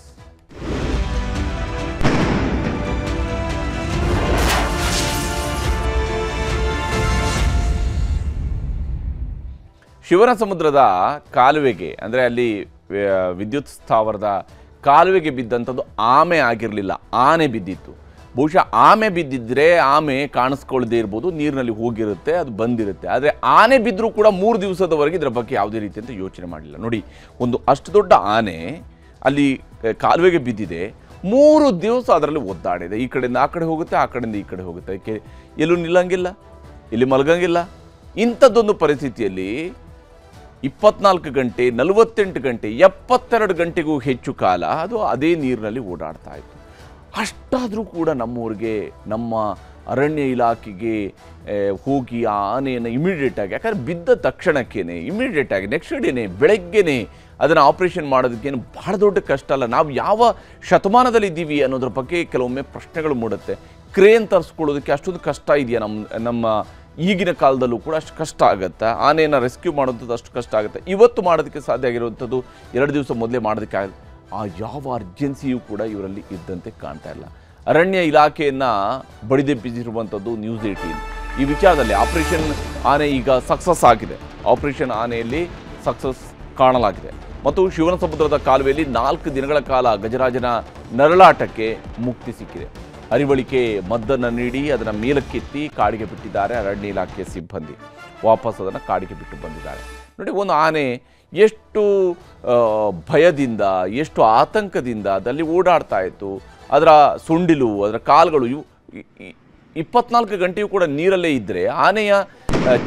ಶಿವನಸಮುದ್ರದ ಕಾಲುವೆಗೆ, ಅಂದರೆ ಅಲ್ಲಿ ವಿದ್ಯುತ್ ಸ್ಥಾವರದ ಕಾಲುವೆಗೆ ಬಿದ್ದಂಥದ್ದು ಆಮೆ ಆಗಿರಲಿಲ್ಲ, ಆನೆ ಬಿದ್ದಿತ್ತು. ಬಹುಶಃ ಆಮೆ ಬಿದ್ದಿದ್ರೆ ಆಮೆ ಕಾಣಿಸ್ಕೊಳ್ಳದೇ ಇರ್ಬೋದು, ನೀರಿನಲ್ಲಿ ಹೋಗಿರುತ್ತೆ, ಅದು ಬಂದಿರುತ್ತೆ. ಆದರೆ ಆನೆ ಬಿದ್ದರೂ ಕೂಡ 3 ದಿವಸದವರೆಗೆ ಇದರ ಬಗ್ಗೆ ಯಾವುದೇ ರೀತಿಯಂತ ಯೋಚನೆ ಮಾಡಲಿಲ್ಲ. ನೋಡಿ, ಒಂದು ಅಷ್ಟು ದೊಡ್ಡ ಆನೆ ಅಲ್ಲಿ ಕಾಲುವೆಗೆ ಬಿದ್ದಿದೆ, 3 ದಿವಸ ಅದರಲ್ಲಿ ಒದ್ದಾಡಿದೆ. ಈ ಕಡೆಯಿಂದ ಆ ಕಡೆ ಹೋಗುತ್ತೆ, ಆ ಕಡೆಯಿಂದ ಈ ಕಡೆ ಹೋಗುತ್ತೆ. ಅದಕ್ಕೆ ಎಲ್ಲೂ ನಿಲ್ಲಂಗಿಲ್ಲ, ಇಲ್ಲಿ ಮಲಗಂಗಿಲ್ಲ. ಇಂಥದ್ದೊಂದು ಪರಿಸ್ಥಿತಿಯಲ್ಲಿ 24 ಗಂಟೆ, 48 ಗಂಟೆ, 72 ಗಂಟೆಗೂ ಹೆಚ್ಚು ಕಾಲ ಅದು ಅದೇ ನೀರಿನಲ್ಲಿ ಓಡಾಡ್ತಾ ಇತ್ತು. ಅಷ್ಟಾದರೂ ಕೂಡ ನಮ್ಮೂರಿಗೆ, ನಮ್ಮ ಅರಣ್ಯ ಇಲಾಖೆಗೆ ಹೋಗಿ ಆ ಆನೆಯನ್ನು ಇಮಿಡಿಯೇಟಾಗಿ, ಯಾಕಂದರೆ ಬಿದ್ದ ತಕ್ಷಣಕ್ಕೇನೆ ಇಮಿಡಿಯೇಟಾಗಿ ನೆಕ್ಸ್ಟ್ ಡೇನೆ ಬೆಳಗ್ಗೆನೇ ಅದನ್ನು ಆಪರೇಷನ್ ಮಾಡೋದಕ್ಕೇನು ಭಾಳ ದೊಡ್ಡ ಕಷ್ಟ ಅಲ್ಲ. ನಾವು ಯಾವ ಶತಮಾನದಲ್ಲಿದ್ದೀವಿ ಅನ್ನೋದ್ರ ಬಗ್ಗೆ ಕೆಲವೊಮ್ಮೆ ಪ್ರಶ್ನೆಗಳು ಮೂಡುತ್ತೆ. ಕ್ರೇನ್ ತರಿಸ್ಕೊಳ್ಳೋದಕ್ಕೆ ಅಷ್ಟೊಂದು ಕಷ್ಟ ಇದೆಯಾ? ನಮ್ಮ ಈಗಿನ ಕಾಲದಲ್ಲೂ ಕೂಡ ಅಷ್ಟು ಕಷ್ಟ ಆಗುತ್ತೆ. ಆನೆಯನ್ನು ರೆಸ್ಕ್ಯೂ ಮಾಡೋಂಥದ್ದು ಅಷ್ಟು ಕಷ್ಟ ಆಗುತ್ತೆ. ಇವತ್ತು ಮಾಡೋದಕ್ಕೆ ಸಾಧ್ಯ ಆಗಿರುವಂಥದ್ದು 2 ದಿವಸ ಮೊದಲೇ ಮಾಡೋದಕ್ಕೆ ಆಗುತ್ತೆ. ಆ ಯಾವ ಅರ್ಜೆನ್ಸಿಯೂ ಕೂಡ ಇವರಲ್ಲಿ ಇದ್ದಂತೆ ಕಾಣ್ತಾ ಇಲ್ಲ. ಅರಣ್ಯ ಇಲಾಖೆಯನ್ನು ಬಡಿದೆಬ್ಬಿಸಿರುವಂಥದ್ದು ನ್ಯೂಸ್ 18. ಈ ವಿಚಾರದಲ್ಲಿ ಆಪರೇಷನ್ ಆನೆ ಈಗ ಸಕ್ಸಸ್ ಆಗಿದೆ. ಆಪರೇಷನ್ ಆನೆಯಲ್ಲಿ ಸಕ್ಸಸ್ ಕಾಣಲಾಗಿದೆ. ಮತ್ತು ಶಿವನಸಮುದ್ರದ ಕಾಲುವೆಯಲ್ಲಿ 4 ದಿನಗಳ ಕಾಲ ಗಜರಾಜನ ನರಳಾಟಕ್ಕೆ ಮುಕ್ತಿ ಸಿಕ್ಕಿದೆ. ಅರಿವಳಿಕೆ ಮದ್ದನ್ನು ನೀಡಿ ಅದನ್ನು ಮೇಲಕ್ಕೆತ್ತಿ ಕಾಡಿಗೆ ಬಿಟ್ಟಿದ್ದಾರೆ ಅರಣ್ಯ ಇಲಾಖೆಯ ಸಿಬ್ಬಂದಿ. ವಾಪಸ್ ಅದನ್ನು ಕಾಡಿಗೆ ಬಿಟ್ಟು ಬಂದಿದ್ದಾರೆ. ನೋಡಿ, ಒಂದು ಆನೆ ಎಷ್ಟು ಭಯದಿಂದ, ಎಷ್ಟು ಆತಂಕದಿಂದ ಅದಲ್ಲಿ ಓಡಾಡ್ತಾ ಇತ್ತು. ಅದರ ಸೊಂಡಿಲು, ಅದರ ಕಾಲುಗಳು ಇವು 24 ಗಂಟೆಯೂ ಕೂಡ ನೀರಲ್ಲೇ ಇದ್ದರೆ ಆನೆಯ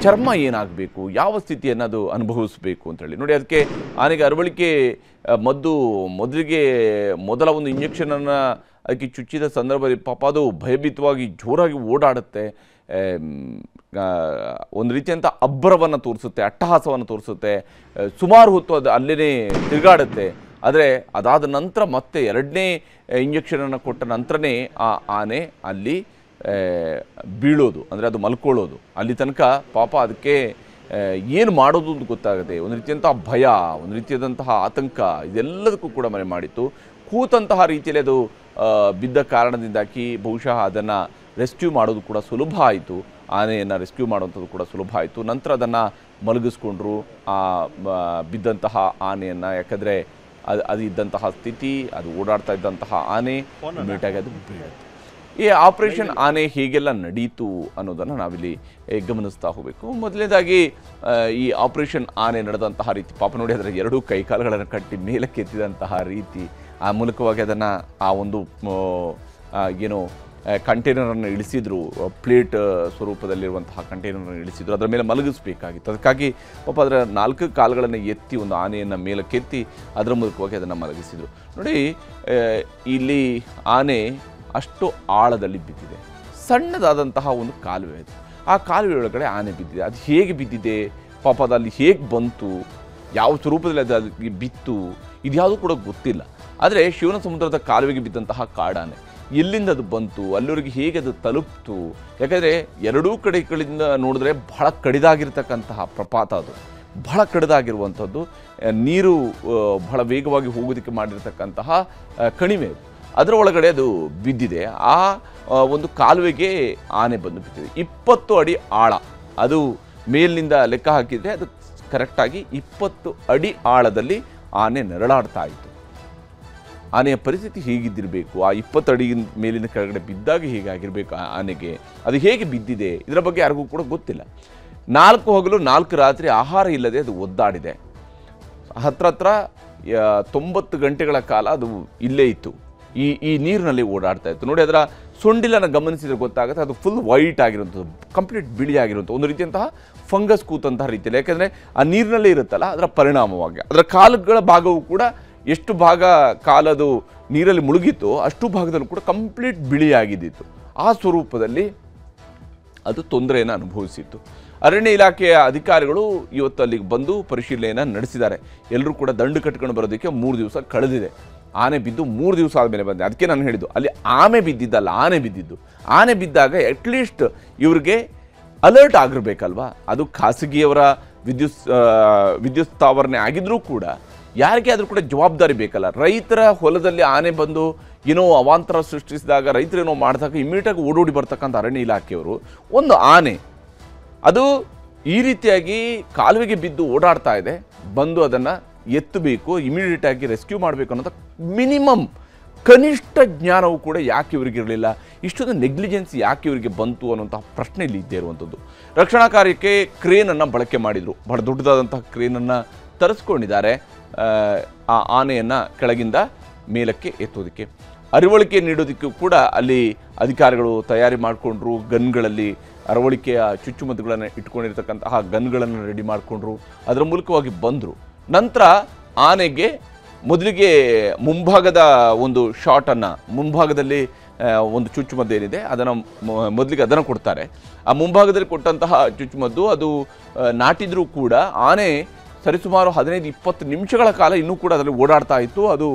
ಚರ್ಮ ಏನಾಗಬೇಕು, ಯಾವ ಸ್ಥಿತಿಯನ್ನು ಅದು ಅನುಭವಿಸಬೇಕು ಅಂತೇಳಿ ನೋಡಿ. ಅದಕ್ಕೆ ಆನೆಗೆ ಅರವಳಿಕೆ ಮೊದಲ ಒಂದು ಇಂಜೆಕ್ಷನನ್ನು ಅದಕ್ಕೆ ಚುಚ್ಚಿದ ಸಂದರ್ಭದಲ್ಲಿ ಪಾಪ ಅದು ಭಯಭೀತವಾಗಿ ಜೋರಾಗಿ ಓಡಾಡುತ್ತೆ. ಒಂದು ರೀತಿಯಂಥ ಅಬ್ಬರವನ್ನು ತೋರಿಸುತ್ತೆ, ಅಟ್ಟಹಾಸವನ್ನು ತೋರಿಸುತ್ತೆ. ಸುಮಾರು ಹೊತ್ತು ಅದು ಅಲ್ಲೇ ತಿರುಗಾಡುತ್ತೆ. ಆದರೆ ಅದಾದ ನಂತರ ಮತ್ತೆ 2ನೇ ಇಂಜೆಕ್ಷನನ್ನು ಕೊಟ್ಟ ನಂತರನೇ ಆ ಆನೆ ಅಲ್ಲಿ ಬೀಳೋದು, ಅಂದರೆ ಅದು ಮಲ್ಕೊಳ್ಳೋದು, ಅಲ್ಲಿ ತನಕ ಪಾಪ ಅದಕ್ಕೆ ಏನು ಮಾಡೋದು ಅಂತ ಗೊತ್ತಾಗುತ್ತೆ. ಒಂದು ರೀತಿಯಂತಹ ಭಯ, ಒಂದು ರೀತಿಯಾದಂತಹ ಆತಂಕ ಇದೆಲ್ಲದಕ್ಕೂ ಕೂಡ ಮನೆ ಮಾಡಿತ್ತು. ಕೂತಂತಹ ರೀತಿಯಲ್ಲಿ ಅದು ಬಿದ್ದ ಕಾರಣದಿಂದಾಗಿ ಬಹುಶಃ ಅದನ್ನು ರೆಸ್ಕ್ಯೂ ಮಾಡೋದು ಕೂಡ ಸುಲಭ ಆಯಿತು. ಆನೆಯನ್ನು ರೆಸ್ಕ್ಯೂ ಮಾಡುವಂಥದ್ದು ಕೂಡ ಸುಲಭ ಆಯಿತು. ನಂತರ ಅದನ್ನು ಮಲಗಿಸ್ಕೊಂಡ್ರು ಆ ಬಿದ್ದಂತಹ ಆನೆಯನ್ನು. ಯಾಕಂದರೆ ಅದು ಇದ್ದಂತಹ ಸ್ಥಿತಿ, ಅದು ಓಡಾಡ್ತಾ ಇದ್ದಂತಹ ಆನೆ ಇಮಿಡಿಯೇಟಾಗಿ ಅದು ಬೀಳುತ್ತೆ. ಈ ಆಪರೇಷನ್ ಆನೆ ಹೇಗೆಲ್ಲ ನಡೀತು ಅನ್ನೋದನ್ನು ನಾವಿಲ್ಲಿ ಗಮನಿಸ್ತಾ ಹೋಗಬೇಕು. ಮೊದಲನೇದಾಗಿ ಈ ಆಪರೇಷನ್ ಆನೆ ನಡೆದಂತಹ ರೀತಿ, ಪಾಪ ನೋಡಿ ಅದರ ಎರಡೂ ಕೈಕಾಲುಗಳನ್ನು ಕಟ್ಟಿ ಮೇಲಕ್ಕೆ ಎತ್ತಿದಂತಹ ರೀತಿ, ಆ ಮೂಲಕವಾಗಿ ಅದನ್ನು ಆ ಒಂದು ಏನು ಕಂಟೈನರನ್ನು ಇಳಿಸಿದ್ರು, ಪ್ಲೇಟ್ ಸ್ವರೂಪದಲ್ಲಿರುವಂತಹ ಕಂಟೈನರನ್ನು ಇಳಿಸಿದ್ರು, ಅದರ ಮೇಲೆ ಮಲಗಿಸ್ಬೇಕಾಗಿತ್ತು. ಅದಕ್ಕಾಗಿ ಪಾಪ ಅದರ 4 ಕಾಲುಗಳನ್ನು ಎತ್ತಿ ಒಂದು ಆನೆಯನ್ನು ಮೇಲಕ್ಕೆತ್ತಿ ಅದರ ಮೂಲಕವಾಗಿ ಅದನ್ನು ಮಲಗಿಸಿದರು. ನೋಡಿ, ಇಲ್ಲಿ ಆನೆ ಅಷ್ಟು ಆಳದಲ್ಲಿ ಬಿದ್ದಿದೆ. ಸಣ್ಣದಾದಂತಹ ಒಂದು ಕಾಲುವೆ ಅದು. ಆ ಕಾಲುವೆ ಒಳಗಡೆ ಆನೆ ಬಿದ್ದಿದೆ. ಅದು ಹೇಗೆ ಬಿದ್ದಿದೆ, ಪಾಪ ಅದು ಅಲ್ಲಿ ಹೇಗೆ ಬಂತು, ಯಾವ ಸ್ವರೂಪದಲ್ಲಿ ಅದು ಅದಕ್ಕೆ ಬಿತ್ತು, ಇದ್ಯಾವುದೂ ಕೂಡ ಗೊತ್ತಿಲ್ಲ. ಆದರೆ ಶಿವನ ಸಮುದ್ರದ ಕಾಲುವೆಗೆ ಬಿದ್ದಂತಹ ಕಾಡಾನೆ ಎಲ್ಲಿಂದ ಅದು ಬಂತು, ಅಲ್ಲಿವರೆಗೆ ಹೇಗೆ ಅದು ತಲುಪ್ತು. ಯಾಕಂದರೆ ಎರಡೂ ಕಡೆಗಳಿಂದ ನೋಡಿದ್ರೆ ಬಹಳ ಕಡಿದಾಗಿರ್ತಕ್ಕಂತಹ ಪ್ರಪಾತ, ಅದು ಬಹಳ ಕಡಿದಾಗಿರುವಂಥದ್ದು, ನೀರು ಬಹಳ ವೇಗವಾಗಿ ಹೋಗೋದಕ್ಕೆ ಮಾಡಿರ್ತಕ್ಕಂತಹ ಕಣಿವೆ, ಅದರ ಒಳಗಡೆ ಅದು ಬಿದ್ದಿದೆ. ಆ ಒಂದು ಕಾಲುವೆಗೆ ಆನೆ ಬಂದು ಬಿದ್ದಿದೆ. 20 ಅಡಿ ಆಳ, ಅದು ಮೇಲಿನಿಂದ ಲೆಕ್ಕ ಹಾಕಿದರೆ ಅದು ಕರೆಕ್ಟಾಗಿ 20 ಅಡಿ ಆಳದಲ್ಲಿ ಆನೆ ನೆರಳಾಡ್ತಾ ಇತ್ತು. ಆನೆಯ ಪರಿಸ್ಥಿತಿ ಹೇಗಿದ್ದಿರಬೇಕು, ಆ 20 ಅಡಿ ಮೇಲಿನ ಕೆಳಗಡೆ ಬಿದ್ದಾಗ ಹೇಗಾಗಿರಬೇಕು ಆನೆಗೆ, ಅದು ಹೇಗೆ ಬಿದ್ದಿದೆ, ಇದರ ಬಗ್ಗೆ ಯಾರಿಗೂ ಕೂಡ ಗೊತ್ತಿಲ್ಲ. 4 ಹಗಲು 4 ರಾತ್ರಿ ಆಹಾರ ಇಲ್ಲದೆ ಅದು ಒದ್ದಾಡಿದೆ. ಹತ್ರ 90 ಗಂಟೆಗಳ ಕಾಲ ಅದು ಇಲ್ಲೇ ಇತ್ತು, ಈ ನೀರಿನಲ್ಲಿ ಓಡಾಡ್ತಾ ಇತ್ತು. ನೋಡಿ, ಅದರ ಸೊಂಡಿಲನ್ನು ಗಮನಿಸಿದರೆ ಗೊತ್ತಾಗುತ್ತೆ, ಅದು ಫುಲ್ ವೈಟ್ ಆಗಿರುವಂಥದ್ದು, ಕಂಪ್ಲೀಟ್ ಬಿಳಿಯಾಗಿರುವಂಥ ಒಂದು ರೀತಿಯಂತಹ ಫಂಗಸ್ ಕೂತಂತಹ ರೀತಿಯಲ್ಲಿ. ಯಾಕೆಂದರೆ ಆ ನೀರಿನಲ್ಲೇ ಇರುತ್ತಲ್ಲ, ಅದರ ಪರಿಣಾಮವಾಗಿ ಅದರ ಕಾಲುಗಳ ಭಾಗವು ಕೂಡ ಎಷ್ಟು ಭಾಗ ಕಾಲದು ನೀರಲ್ಲಿ ಮುಳುಗಿತ್ತು ಅಷ್ಟು ಭಾಗದಲ್ಲೂ ಕೂಡ ಕಂಪ್ಲೀಟ್ ಬಿಳಿಯಾಗಿದ್ದಿತ್ತು. ಆ ಸ್ವರೂಪದಲ್ಲಿ ಅದು ತೊಂದರೆಯನ್ನು ಅನುಭವಿಸಿತ್ತು. ಅರಣ್ಯ ಇಲಾಖೆಯ ಅಧಿಕಾರಿಗಳು ಇವತ್ತು ಅಲ್ಲಿಗೆ ಬಂದು ಪರಿಶೀಲನೆಯನ್ನು ನಡೆಸಿದ್ದಾರೆ. ಎಲ್ಲರೂ ಕೂಡ ದಂಡು ಕಟ್ಕೊಂಡು ಬರೋದಕ್ಕೆ 3 ದಿವಸ ಕಳೆದಿದೆ. ಆನೆ ಬಿದ್ದು 3 ದಿವಸ ಆದಮೇಲೆ ಬಂದೆ. ಅದಕ್ಕೆ ನಾನು ಹೇಳಿದ್ದು, ಅಲ್ಲಿ ಆಮೆ ಬಿದ್ದಿದ್ದಲ್ಲ, ಆನೆ ಬಿದ್ದಿದ್ದು. ಆನೆ ಬಿದ್ದಾಗ ಅಟ್ಲೀಸ್ಟ್ ಇವ್ರಿಗೆ ಅಲರ್ಟ್ ಆಗಿರ್ಬೇಕಲ್ವಾ. ಅದು ಖಾಸಗಿಯವರ ವಿದ್ಯುತ್ ಸ್ಥಾವರಣೆ ಆಗಿದ್ರೂ ಕೂಡ ಯಾರಿಗೆ ಆದರೂ ಕೂಡ ಜವಾಬ್ದಾರಿ ಬೇಕಲ್ಲ. ರೈತರ ಹೊಲದಲ್ಲಿ ಆನೆ ಬಂದು ಏನೋ ಅವಾಂತರ ಸೃಷ್ಟಿಸಿದಾಗ, ರೈತರೇನೋ ಮಾಡಿದಾಗ ಇಮಿಡಿಯೇಟಾಗಿ ಓಡೋಡಿ ಬರ್ತಕ್ಕಂಥ ಅರಣ್ಯ ಇಲಾಖೆಯವರು ಒಂದು ಆನೆ ಅದು ಈ ರೀತಿಯಾಗಿ ಕಾಲುವೆಗೆ ಬಿದ್ದು ಓಡಾಡ್ತಾ ಇದೆ, ಬಂದು ಅದನ್ನು ಎತ್ತಬೇಕು, ಇಮಿಡಿಯೇಟಾಗಿ ರೆಸ್ಕ್ಯೂ ಮಾಡಬೇಕು ಅನ್ನೋದು ಮಿನಿಮಮ್ ಕನಿಷ್ಠ ಜ್ಞಾನವೂ ಕೂಡ ಯಾಕೆ ಇವರಿಗಿರಲಿಲ್ಲ, ಇಷ್ಟೊಂದು ನೆಗ್ಲಿಜೆನ್ಸ್ ಯಾಕೆ ಇವರಿಗೆ ಬಂತು ಅನ್ನೋಂತಹ ಪ್ರಶ್ನೆ ಇಲ್ಲಿ ಇದ್ದೇ ಇರುವಂಥದ್ದು. ರಕ್ಷಣಾ ಕಾರ್ಯಕ್ಕೆ ಕ್ರೇನನ್ನು ಬಳಕೆ ಮಾಡಿದರು, ಬಹಳ ದೊಡ್ಡದಾದಂತಹ ಕ್ರೇನನ್ನು ತರಿಸ್ಕೊಂಡಿದ್ದಾರೆ ಆ ಆನೆಯನ್ನು ಕೆಳಗಿಂದ ಮೇಲಕ್ಕೆ ಎತ್ತೋದಕ್ಕೆ. ಅರಿವಳಿಕೆ ನೀಡೋದಕ್ಕೂ ಕೂಡ ಅಲ್ಲಿ ಅಧಿಕಾರಿಗಳು ತಯಾರಿ ಮಾಡಿಕೊಂಡ್ರು. ಗನ್ಗಳಲ್ಲಿ ಅರವಳಿಕೆಯ ಚುಚ್ಚುಮದ್ದುಗಳನ್ನು ಇಟ್ಕೊಂಡಿರ್ತಕ್ಕಂತಹ ಗನ್ಗಳನ್ನು ರೆಡಿ ಮಾಡಿಕೊಂಡ್ರು. ಅದರ ಮೂಲಕವಾಗಿ ಬಂದರು. ನಂತರ ಆನೆಗೆ ಮೊದಲಿಗೆ ಮುಂಭಾಗದ ಒಂದು ಶಾಟನ್ನು, ಮುಂಭಾಗದಲ್ಲಿ ಒಂದು ಚುಚ್ಚುಮದ್ದು ಏನಿದೆ ಅದನ್ನು ಮೊದಲಿಗೆ ಅದನ್ನು ಕೊಡ್ತಾರೆ. ಆ ಮುಂಭಾಗದಲ್ಲಿ ಕೊಟ್ಟಂತಹ ಚುಚ್ಚುಮದ್ದು ಅದು ನಾಟಿದ್ರೂ ಕೂಡ ಆನೆ ಸರಿಸುಮಾರು 15-20 ನಿಮಿಷಗಳ ಕಾಲ ಇನ್ನೂ ಕೂಡ ಅದರಲ್ಲಿ ಓಡಾಡ್ತಾ ಇತ್ತು. ಅದು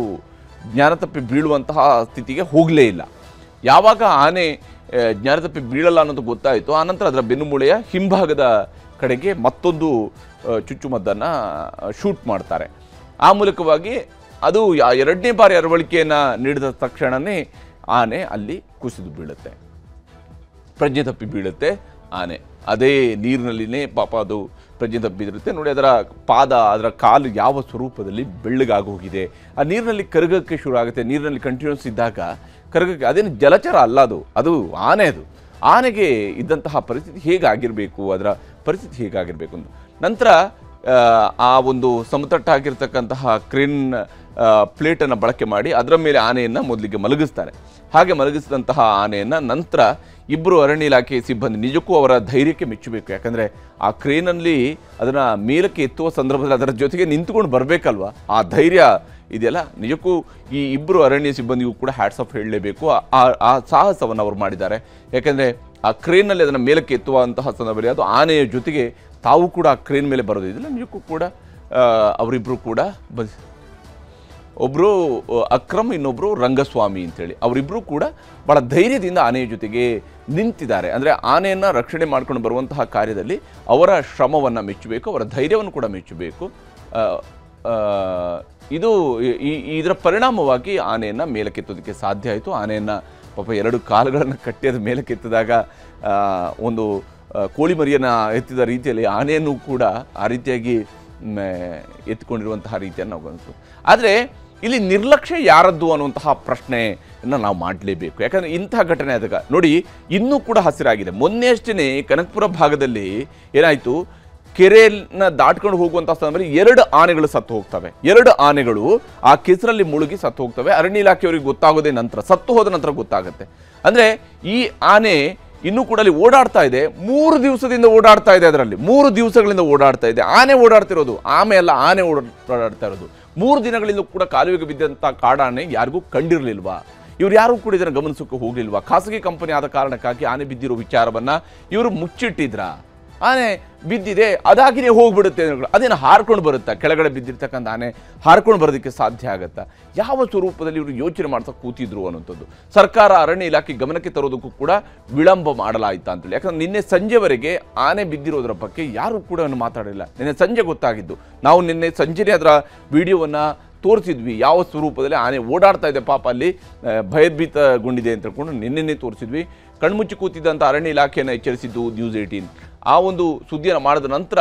ಜ್ಞಾನ ತಪ್ಪಿ ಬೀಳುವಂತಹ ಸ್ಥಿತಿಗೆ ಹೋಗಲೇ ಇಲ್ಲ. ಯಾವಾಗ ಆನೆ ಜ್ಞಾನ ತಪ್ಪಿ ಬೀಳಲ್ಲ ಅನ್ನೋದು ಗೊತ್ತಾಯಿತು, ಆನಂತರ ಅದರ ಬೆನ್ನುಮೂಳೆಯ ಹಿಂಭಾಗದ ಕಡೆಗೆ ಮತ್ತೊಂದು ಚುಚ್ಚುಮದ್ದನ್ನು ಶೂಟ್ ಮಾಡ್ತಾರೆ. ಆ ಮೂಲಕವಾಗಿ ಅದು 2ನೇ ಬಾರಿ ಅರವಳಿಕೆಯನ್ನು ನೀಡಿದ ತಕ್ಷಣವೇ ಆನೆ ಅಲ್ಲಿ ಕುಸಿದು ಬೀಳುತ್ತೆ, ಪ್ರಜ್ಞೆ ತಪ್ಪಿ ಬೀಳುತ್ತೆ ಆನೆ. ಅದೇ ನೀರಿನಲ್ಲಿನೇ ಪಾಪ ಅದು ಪ್ರಜ್ಞೆ ತಪ್ಪಿದಿರುತ್ತೆ. ನೋಡಿ, ಅದರ ಪಾದ, ಅದರ ಕಾಲು ಯಾವ ಸ್ವರೂಪದಲ್ಲಿ ಬೆಳ್ಳಗಾಗೋಗಿದೆ. ಆ ನೀರಿನಲ್ಲಿ ಕರಗಕ್ಕೆ ಶುರು ಆಗುತ್ತೆ. ನೀರಿನಲ್ಲಿ ಕಂಟಿನ್ಯೂಸ್ ಇದ್ದಾಗ ಕರಗಕ್ಕೆ, ಅದೇನು ಜಲಚರ ಅಲ್ಲ, ಅದು ಆನೆ. ಅದು ಆನೆಗೆ ಇದ್ದಂತಹ ಪರಿಸ್ಥಿತಿ ಹೇಗಾಗಿರಬೇಕು, ಅದರ ಪರಿಸ್ಥಿತಿ ಹೇಗಾಗಿರಬೇಕು ಅಂತ. ನಂತರ ಆ ಒಂದು ಸಮತಟ್ಟಾಗಿರ್ತಕ್ಕಂತಹ ಕ್ರೇನ್ ಪ್ಲೇಟನ್ನು ಬಳಕೆ ಮಾಡಿ ಅದರ ಮೇಲೆ ಆನೆಯನ್ನು ಮೊದಲಿಗೆ ಮಲಗಿಸ್ತಾರೆ. ಹಾಗೆ ಮಲಗಿಸಿದಂತಹ ಆನೆಯನ್ನು ನಂತರ 2 ಅರಣ್ಯ ಇಲಾಖೆ ಸಿಬ್ಬಂದಿ, ನಿಜಕ್ಕೂ ಅವರ ಧೈರ್ಯಕ್ಕೆ ಮೆಚ್ಚಬೇಕು. ಯಾಕಂದರೆ ಆ ಕ್ರೇನಲ್ಲಿ ಅದನ್ನು ಮೇಲಕ್ಕೆ ಎತ್ತುವ ಸಂದರ್ಭದಲ್ಲಿ ಅದರ ಜೊತೆಗೆ ನಿಂತುಕೊಂಡು ಬರಬೇಕಲ್ವ, ಆ ಧೈರ್ಯ ಇದೆಯಲ್ಲ, ನಿಜಕ್ಕೂ ಈ 2 ಅರಣ್ಯ ಸಿಬ್ಬಂದಿಗೂ ಕೂಡ ಹ್ಯಾಟ್ಸ್ ಆಫ್ ಹೇಳಲೇಬೇಕು. ಆ ಸಾಹಸವನ್ನು ಅವರು ಮಾಡಿದ್ದಾರೆ. ಯಾಕೆಂದರೆ ಆ ಕ್ರೇನಲ್ಲಿ ಅದನ್ನು ಮೇಲಕ್ಕೆ ಎತ್ತುವಂತಹ ಸಂದರ್ಭದಲ್ಲಿ ಅದು ಆನೆಯ ಜೊತೆಗೆ ತಾವು ಕೂಡ ಆ ಕ್ರೇನ್ ಮೇಲೆ ಬರೋದಿಲ್ಲ. ನಿಜಕ್ಕೂ ಕೂಡ ಅವರಿಬ್ಬರು ಕೂಡ ಒಬ್ಬರು ಅಕ್ರಮ್, ಇನ್ನೊಬ್ಬರು ರಂಗಸ್ವಾಮಿ ಅಂತೇಳಿ. ಅವರಿಬ್ಬರು ಕೂಡ ಭಾಳ ಧೈರ್ಯದಿಂದ ಆನೆಯ ಜೊತೆಗೆ ನಿಂತಿದ್ದಾರೆ. ಅಂದರೆ ಆನೆಯನ್ನು ರಕ್ಷಣೆ ಮಾಡ್ಕೊಂಡು ಬರುವಂತಹ ಕಾರ್ಯದಲ್ಲಿ ಅವರ ಶ್ರಮವನ್ನು ಮೆಚ್ಚಬೇಕು, ಅವರ ಧೈರ್ಯವನ್ನು ಕೂಡ ಮೆಚ್ಚಬೇಕು. ಇದರ ಪರಿಣಾಮವಾಗಿ ಆನೆಯನ್ನು ಮೇಲಕ್ಕೆತ್ತೋದಕ್ಕೆ ಸಾಧ್ಯ ಆಯಿತು. ಆನೆಯನ್ನು ಪಾಪ 2 ಕಾಲುಗಳನ್ನು ಕಟ್ಟಿ ಅದು ಮೇಲಕ್ಕೆತ್ತಿದಾಗ ಒಂದು ಕೋಳಿ ಮರಿಯನ್ನು ಎತ್ತಿದ ರೀತಿಯಲ್ಲಿ ಆನೆಯನ್ನು ಕೂಡ ಆ ರೀತಿಯಾಗಿ ಎತ್ಕೊಂಡಿರುವಂತಹ ರೀತಿಯನ್ನು ನಾವು ಗಮನಿಸ್ತು. ಆದರೆ ಇಲ್ಲಿ ನಿರ್ಲಕ್ಷ್ಯ ಯಾರದ್ದು ಅನ್ನುವಂತಹ ಪ್ರಶ್ನೆಯನ್ನು ನಾವು ಮಾಡಲೇಬೇಕು. ಯಾಕಂದರೆ ಇಂತಹ ಘಟನೆ ಆದಾಗ ನೋಡಿ, ಇನ್ನೂ ಕೂಡ ಹಸಿರಾಗಿದೆ. ಮೊನ್ನೆ ಅಷ್ಟೇ ಕನಕಪುರ ಭಾಗದಲ್ಲಿ ಏನಾಯಿತು, ಕೆರೆಯನ್ನ ದಾಟ್ಕೊಂಡು ಹೋಗುವಂಥ ಸಂದರ್ಭದಲ್ಲಿ 2 ಆನೆಗಳು ಸತ್ತು ಹೋಗ್ತವೆ. 2 ಆನೆಗಳು ಆ ಕೆಸರಲ್ಲಿ ಮುಳುಗಿ ಸತ್ತು ಹೋಗ್ತವೆ. ಅರಣ್ಯ ಇಲಾಖೆಯವರಿಗೆ ಗೊತ್ತಾಗೋದೇ ನಂತರ, ಸತ್ತು ಹೋದ ನಂತರ ಗೊತ್ತಾಗುತ್ತೆ. ಅಂದರೆ ಈ ಆನೆ ಇನ್ನೂ ಕೂಡ ಅಲ್ಲಿ ಓಡಾಡ್ತಾ ಇದೆ. 3 ದಿವಸದಿಂದ ಓಡಾಡ್ತಾ ಇದೆ. ಅದರಲ್ಲಿ 3 ದಿವಸಗಳಿಂದ ಓಡಾಡ್ತಾ ಇದೆ. ಆನೆ ಓಡಾಡ್ತಿರೋದು, ಆಮೇಲೆ ಆನೆ ಓಡಾಡ್ತಾ ಇರೋದು. 3 ದಿನಗಳಿಂದ ಕೂಡ ಕಾಲುವೆಗೆ ಬಿದ್ದಂಥ ಕಾಡಾನೆ ಯಾರಿಗೂ ಕಂಡಿರಲಿಲ್ವಾ? ಇವ್ರು ಯಾರು ಕೂಡ ಇದನ್ನು ಗಮನಿಸೋಕೆ ಹೋಗಲಿಲ್ವಾ? ಖಾಸಗಿ ಕಂಪನಿ ಆದ ಕಾರಣಕ್ಕಾಗಿ ಆನೆ ಬಿದ್ದಿರೋ ವಿಚಾರವನ್ನು ಇವರು ಮುಚ್ಚಿಟ್ಟಿದ್ರ? ಆನೆ ಬಿದ್ದಿದೆ, ಅದಾಗಿನೇ ಹೋಗ್ಬಿಡುತ್ತೆ. ಅದೇನು ಹಾರ್ಕೊಂಡು ಬರುತ್ತಾ? ಕೆಳಗಡೆ ಬಿದ್ದಿರ್ತಕ್ಕಂಥ ಆನೆ ಹಾರ್ಕೊಂಡು ಬರೋದಕ್ಕೆ ಸಾಧ್ಯ ಆಗುತ್ತಾ? ಯಾವ ಸ್ವರೂಪದಲ್ಲಿ ಇವರು ಯೋಚನೆ ಮಾಡ್ತಾ ಕೂತಿದ್ರು ಅನ್ನೋಂಥದ್ದು ಸರ್ಕಾರ ಅರಣ್ಯ ಇಲಾಖೆ ಗಮನಕ್ಕೆ ತರೋದಕ್ಕೂ ಕೂಡ ವಿಳಂಬ ಮಾಡಲಾಯ್ತಾ ಅಂತೇಳಿ. ಯಾಕಂದ್ರೆ ನಿನ್ನೆ ಸಂಜೆವರೆಗೆ ಆನೆ ಬಿದ್ದಿರೋದ್ರ ಬಗ್ಗೆ ಯಾರು ಕೂಡ ಮಾತಾಡಿಲ್ಲ. ನಿನ್ನೆ ಸಂಜೆ ಗೊತ್ತಾಗಿದ್ದು. ನಾವು ನಿನ್ನೆ ಸಂಜೆನೇ ಅದರ ವಿಡಿಯೋವನ್ನು ತೋರಿಸಿದ್ವಿ. ಯಾವ ಸ್ವರೂಪದಲ್ಲಿ ಆನೆ ಓಡಾಡ್ತಾ ಇದೆ, ಪಾಪ ಅಲ್ಲಿ ಭಯಭೀತಗೊಂಡಿದೆ ಅಂತ ಹೇಳ್ಕೊಂಡು ನಿನ್ನೆನೇ ತೋರಿಸಿದ್ವಿ. ಕಣ್ಮುಚ್ಚಿ ಕೂತಿದ್ದಂಥ ಅರಣ್ಯ ಇಲಾಖೆಯನ್ನು ಎಚ್ಚರಿಸಿದ್ದು ನ್ಯೂಸ್ 18. ಆ ಒಂದು ಸುದ್ದಿಯನ್ನು ಮಾಡಿದ ನಂತರ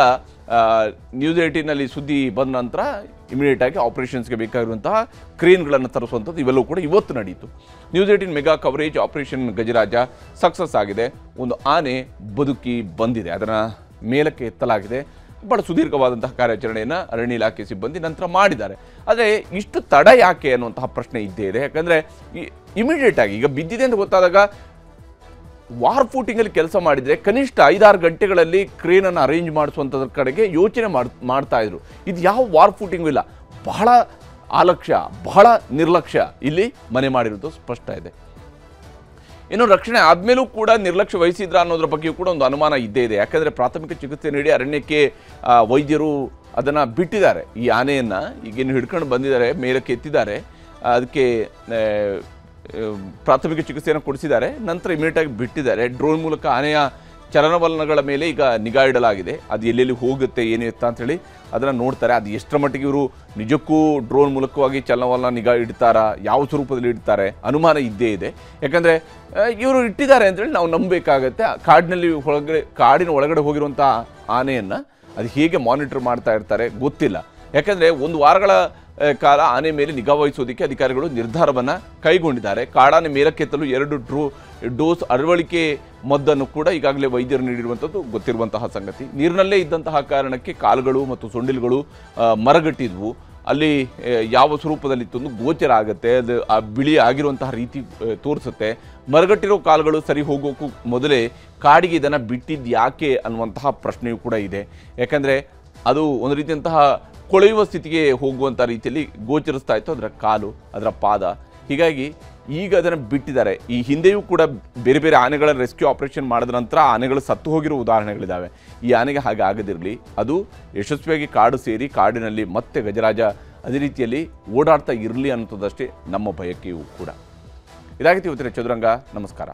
ನ್ಯೂಸ್ 18ನಲ್ಲಿ ಸುದ್ದಿ ಬಂದ ನಂತರ ಇಮಿಡಿಯೇಟಾಗಿ ಆಪರೇಷನ್ಸ್ಗೆ ಬೇಕಾಗಿರುವಂತಹ ಕ್ರೇನ್ಗಳನ್ನು ತರಿಸುವಂಥದ್ದು ಇವೆಲ್ಲವೂ ಕೂಡ ಇವತ್ತು ನಡೆಯಿತು. News 18 mega coverage operation Gajaraja success ಆಗಿದೆ. ಒಂದು ಆನೆ ಬದುಕಿ ಬಂದಿದೆ, ಅದನ್ನು ಮೇಲಕ್ಕೆ ಎತ್ತಲಾಗಿದೆ. ಬಹಳ ಸುದೀರ್ಘವಾದಂತಹ ಕಾರ್ಯಾಚರಣೆಯನ್ನು ಅರಣ್ಯ ಇಲಾಖೆ ಸಿಬ್ಬಂದಿ ನಂತರ ಮಾಡಿದ್ದಾರೆ. ಆದರೆ ಇಷ್ಟು ತಡ ಯಾಕೆ ಅನ್ನುವಂತಹ ಪ್ರಶ್ನೆ ಇದ್ದೇ ಇದೆ. ಯಾಕಂದರೆ ಇಮಿಡಿಯೇಟಾಗಿ ಈಗ ಬಿದ್ದಿದೆ ಅಂತ ಗೊತ್ತಾದಾಗ ವಾರ್ ಫೂಟಿಂಗಲ್ಲಿ ಕೆಲಸ ಮಾಡಿದರೆ ಕನಿಷ್ಠ 5-6 ಗಂಟೆಗಳಲ್ಲಿ ಕ್ರೇನನ್ನು ಅರೇಂಜ್ ಮಾಡಿಸುವಂಥದ್ರ ಕಡೆಗೆ ಯೋಚನೆ ಮಾಡ್ತಾ ಇದ್ರು. ಇದು ಯಾವ ವಾರ್ ಫೂಟಿಂಗು ಇಲ್ಲ. ಬಹಳ ಅಲಕ್ಷ್ಯ, ಬಹಳ ನಿರ್ಲಕ್ಷ್ಯ ಇಲ್ಲಿ ಮನೆ ಮಾಡಿರೋದು ಸ್ಪಷ್ಟ ಇದೆ. ಇನ್ನು ರಕ್ಷಣೆ ಆದಮೇಲೂ ಕೂಡ ನಿರ್ಲಕ್ಷ್ಯ ವಹಿಸಿದ್ರ ಅನ್ನೋದ್ರ ಬಗ್ಗೆಯೂ ಕೂಡ ಒಂದು ಅನುಮಾನ ಇದ್ದೇ ಇದೆ. ಯಾಕಂದರೆ ಪ್ರಾಥಮಿಕ ಚಿಕಿತ್ಸೆ ನೀಡಿ ಅರಣ್ಯಕ್ಕೆ ವೈದ್ಯರು ಅದನ್ನು ಬಿಟ್ಟಿದ್ದಾರೆ. ಈ ಆನೆಯನ್ನು ಈಗೇನು ಹಿಡ್ಕೊಂಡು ಬಂದಿದ್ದಾರೆ, ಮೇಲಕ್ಕೆ ಎತ್ತಿದ್ದಾರೆ, ಅದಕ್ಕೆ ಪ್ರಾಥಮಿಕ ಚಿಕಿತ್ಸೆಯನ್ನು ಕೊಡಿಸಿದ್ದಾರೆ. ನಂತರ ಇಮಿಡಿಯೇಟಾಗಿ ಬಿಟ್ಟಿದ್ದಾರೆ. ಡ್ರೋನ್ ಮೂಲಕ ಆನೆಯ ಚಲನವಲನಗಳ ಮೇಲೆ ಈಗ ನಿಗಾ ಇಡಲಾಗಿದೆ. ಅದು ಎಲ್ಲೆಲ್ಲಿ ಹೋಗುತ್ತೆ ಏನು ಎತ್ತ ಅಂಥೇಳಿ ಅದನ್ನು ನೋಡ್ತಾರೆ. ಅದು ಎಷ್ಟರ ಮಟ್ಟಿಗೆ ಇವರು ನಿಜಕ್ಕೂ ಡ್ರೋನ್ ಮೂಲಕವಾಗಿ ಚಲನವಲನ ನಿಗಾ ಇಡ್ತಾರಾ, ಯಾವ ಸ್ವರೂಪದಲ್ಲಿ ಇಡ್ತಾರೆ ಅನುಮಾನ ಇದ್ದೇ ಇದೆ. ಯಾಕಂದರೆ ಇವರು ಇಟ್ಟಿದ್ದಾರೆ ಅಂತೇಳಿ ನಾವು ನಂಬಬೇಕಾಗತ್ತೆ. ಕಾಡಿನ ಒಳಗಡೆ ಹೋಗಿರುವಂಥ ಆನೆಯನ್ನು ಅದು ಹೇಗೆ ಮಾನಿಟರ್ ಮಾಡ್ತಾ ಇರ್ತಾರೆ ಗೊತ್ತಿಲ್ಲ. ಯಾಕಂದರೆ 1 ವಾರಗಳ ಕಾಲ ಆನೆ ಮೇಲೆ ನಿಗಾ ವಹಿಸೋದಕ್ಕೆ ಅಧಿಕಾರಿಗಳು ನಿರ್ಧಾರವನ್ನು ಕೈಗೊಂಡಿದ್ದಾರೆ. ಕಾಡಾನೆ ಮೇಲಕ್ಕೆತ್ತಲು 2 ಡೋಸ್ ಅಳವಡಿಕೆ ಮದ್ದನ್ನು ಕೂಡ ಈಗಾಗಲೇ ವೈದ್ಯರು ನೀಡಿರುವಂಥದ್ದು ಗೊತ್ತಿರುವಂತಹ ಸಂಗತಿ. ನೀರಿನಲ್ಲೇ ಇದ್ದಂತಹ ಕಾರಣಕ್ಕೆ ಕಾಲುಗಳು ಮತ್ತು ಸೊಂಡಿಲುಗಳು ಮರಗಟ್ಟಿದ್ವು. ಅಲ್ಲಿ ಯಾವ ಸ್ವರೂಪದಲ್ಲಿತ್ತು ಒಂದು ಗೋಚರ ಆಗುತ್ತೆ. ಅದು ಆ ಬಿಳಿ ಆಗಿರುವಂತಹ ರೀತಿ ತೋರಿಸುತ್ತೆ. ಮರಗಟ್ಟಿರೋ ಕಾಲುಗಳು ಸರಿ ಹೋಗೋಕ್ಕೂ ಮೊದಲೇ ಕಾಡಿಗೆ ಇದನ್ನು ಬಿಟ್ಟಿದ್ದು ಯಾಕೆ ಅನ್ನುವಂತಹ ಪ್ರಶ್ನೆಯೂ ಕೂಡ ಇದೆ. ಯಾಕಂದರೆ ಅದು ಒಂದು ರೀತಿಯಂತಹ ಕೊಳೆಯುವ ಸ್ಥಿತಿಗೆ ಹೋಗುವಂಥ ರೀತಿಯಲ್ಲಿ ಗೋಚರಿಸ್ತಾ ಇತ್ತು ಅದರ ಕಾಲು, ಅದರ ಪಾದ. ಹೀಗಾಗಿ ಈಗ ಅದನ್ನು ಬಿಟ್ಟಿದ್ದಾರೆ. ಈ ಹಿಂದೆಯೂ ಕೂಡ ಬೇರೆ ಬೇರೆ ಆನೆಗಳ ರೆಸ್ಕ್ಯೂ ಆಪರೇಷನ್ ಮಾಡಿದ ನಂತರ ಆನೆಗಳು ಸತ್ತು ಹೋಗಿರೋ ಉದಾಹರಣೆಗಳಿದ್ದಾವೆ. ಈ ಆನೆಗೆ ಹಾಗೆ ಆಗದಿರಲಿ, ಅದು ಯಶಸ್ವಿಯಾಗಿ ಕಾಡು ಸೇರಿ ಕಾಡಿನಲ್ಲಿ ಮತ್ತೆ ಗಜರಾಜ ಅದೇ ರೀತಿಯಲ್ಲಿ ಓಡಾಡ್ತಾ ಇರಲಿ ಅನ್ನೋದಷ್ಟೇ ನಮ್ಮ ಬಯಕೆಯೂ ಕೂಡ. ಇದಾಗಿತ್ತು ಇವತ್ತಿನ ಚದುರಂಗ. ನಮಸ್ಕಾರ.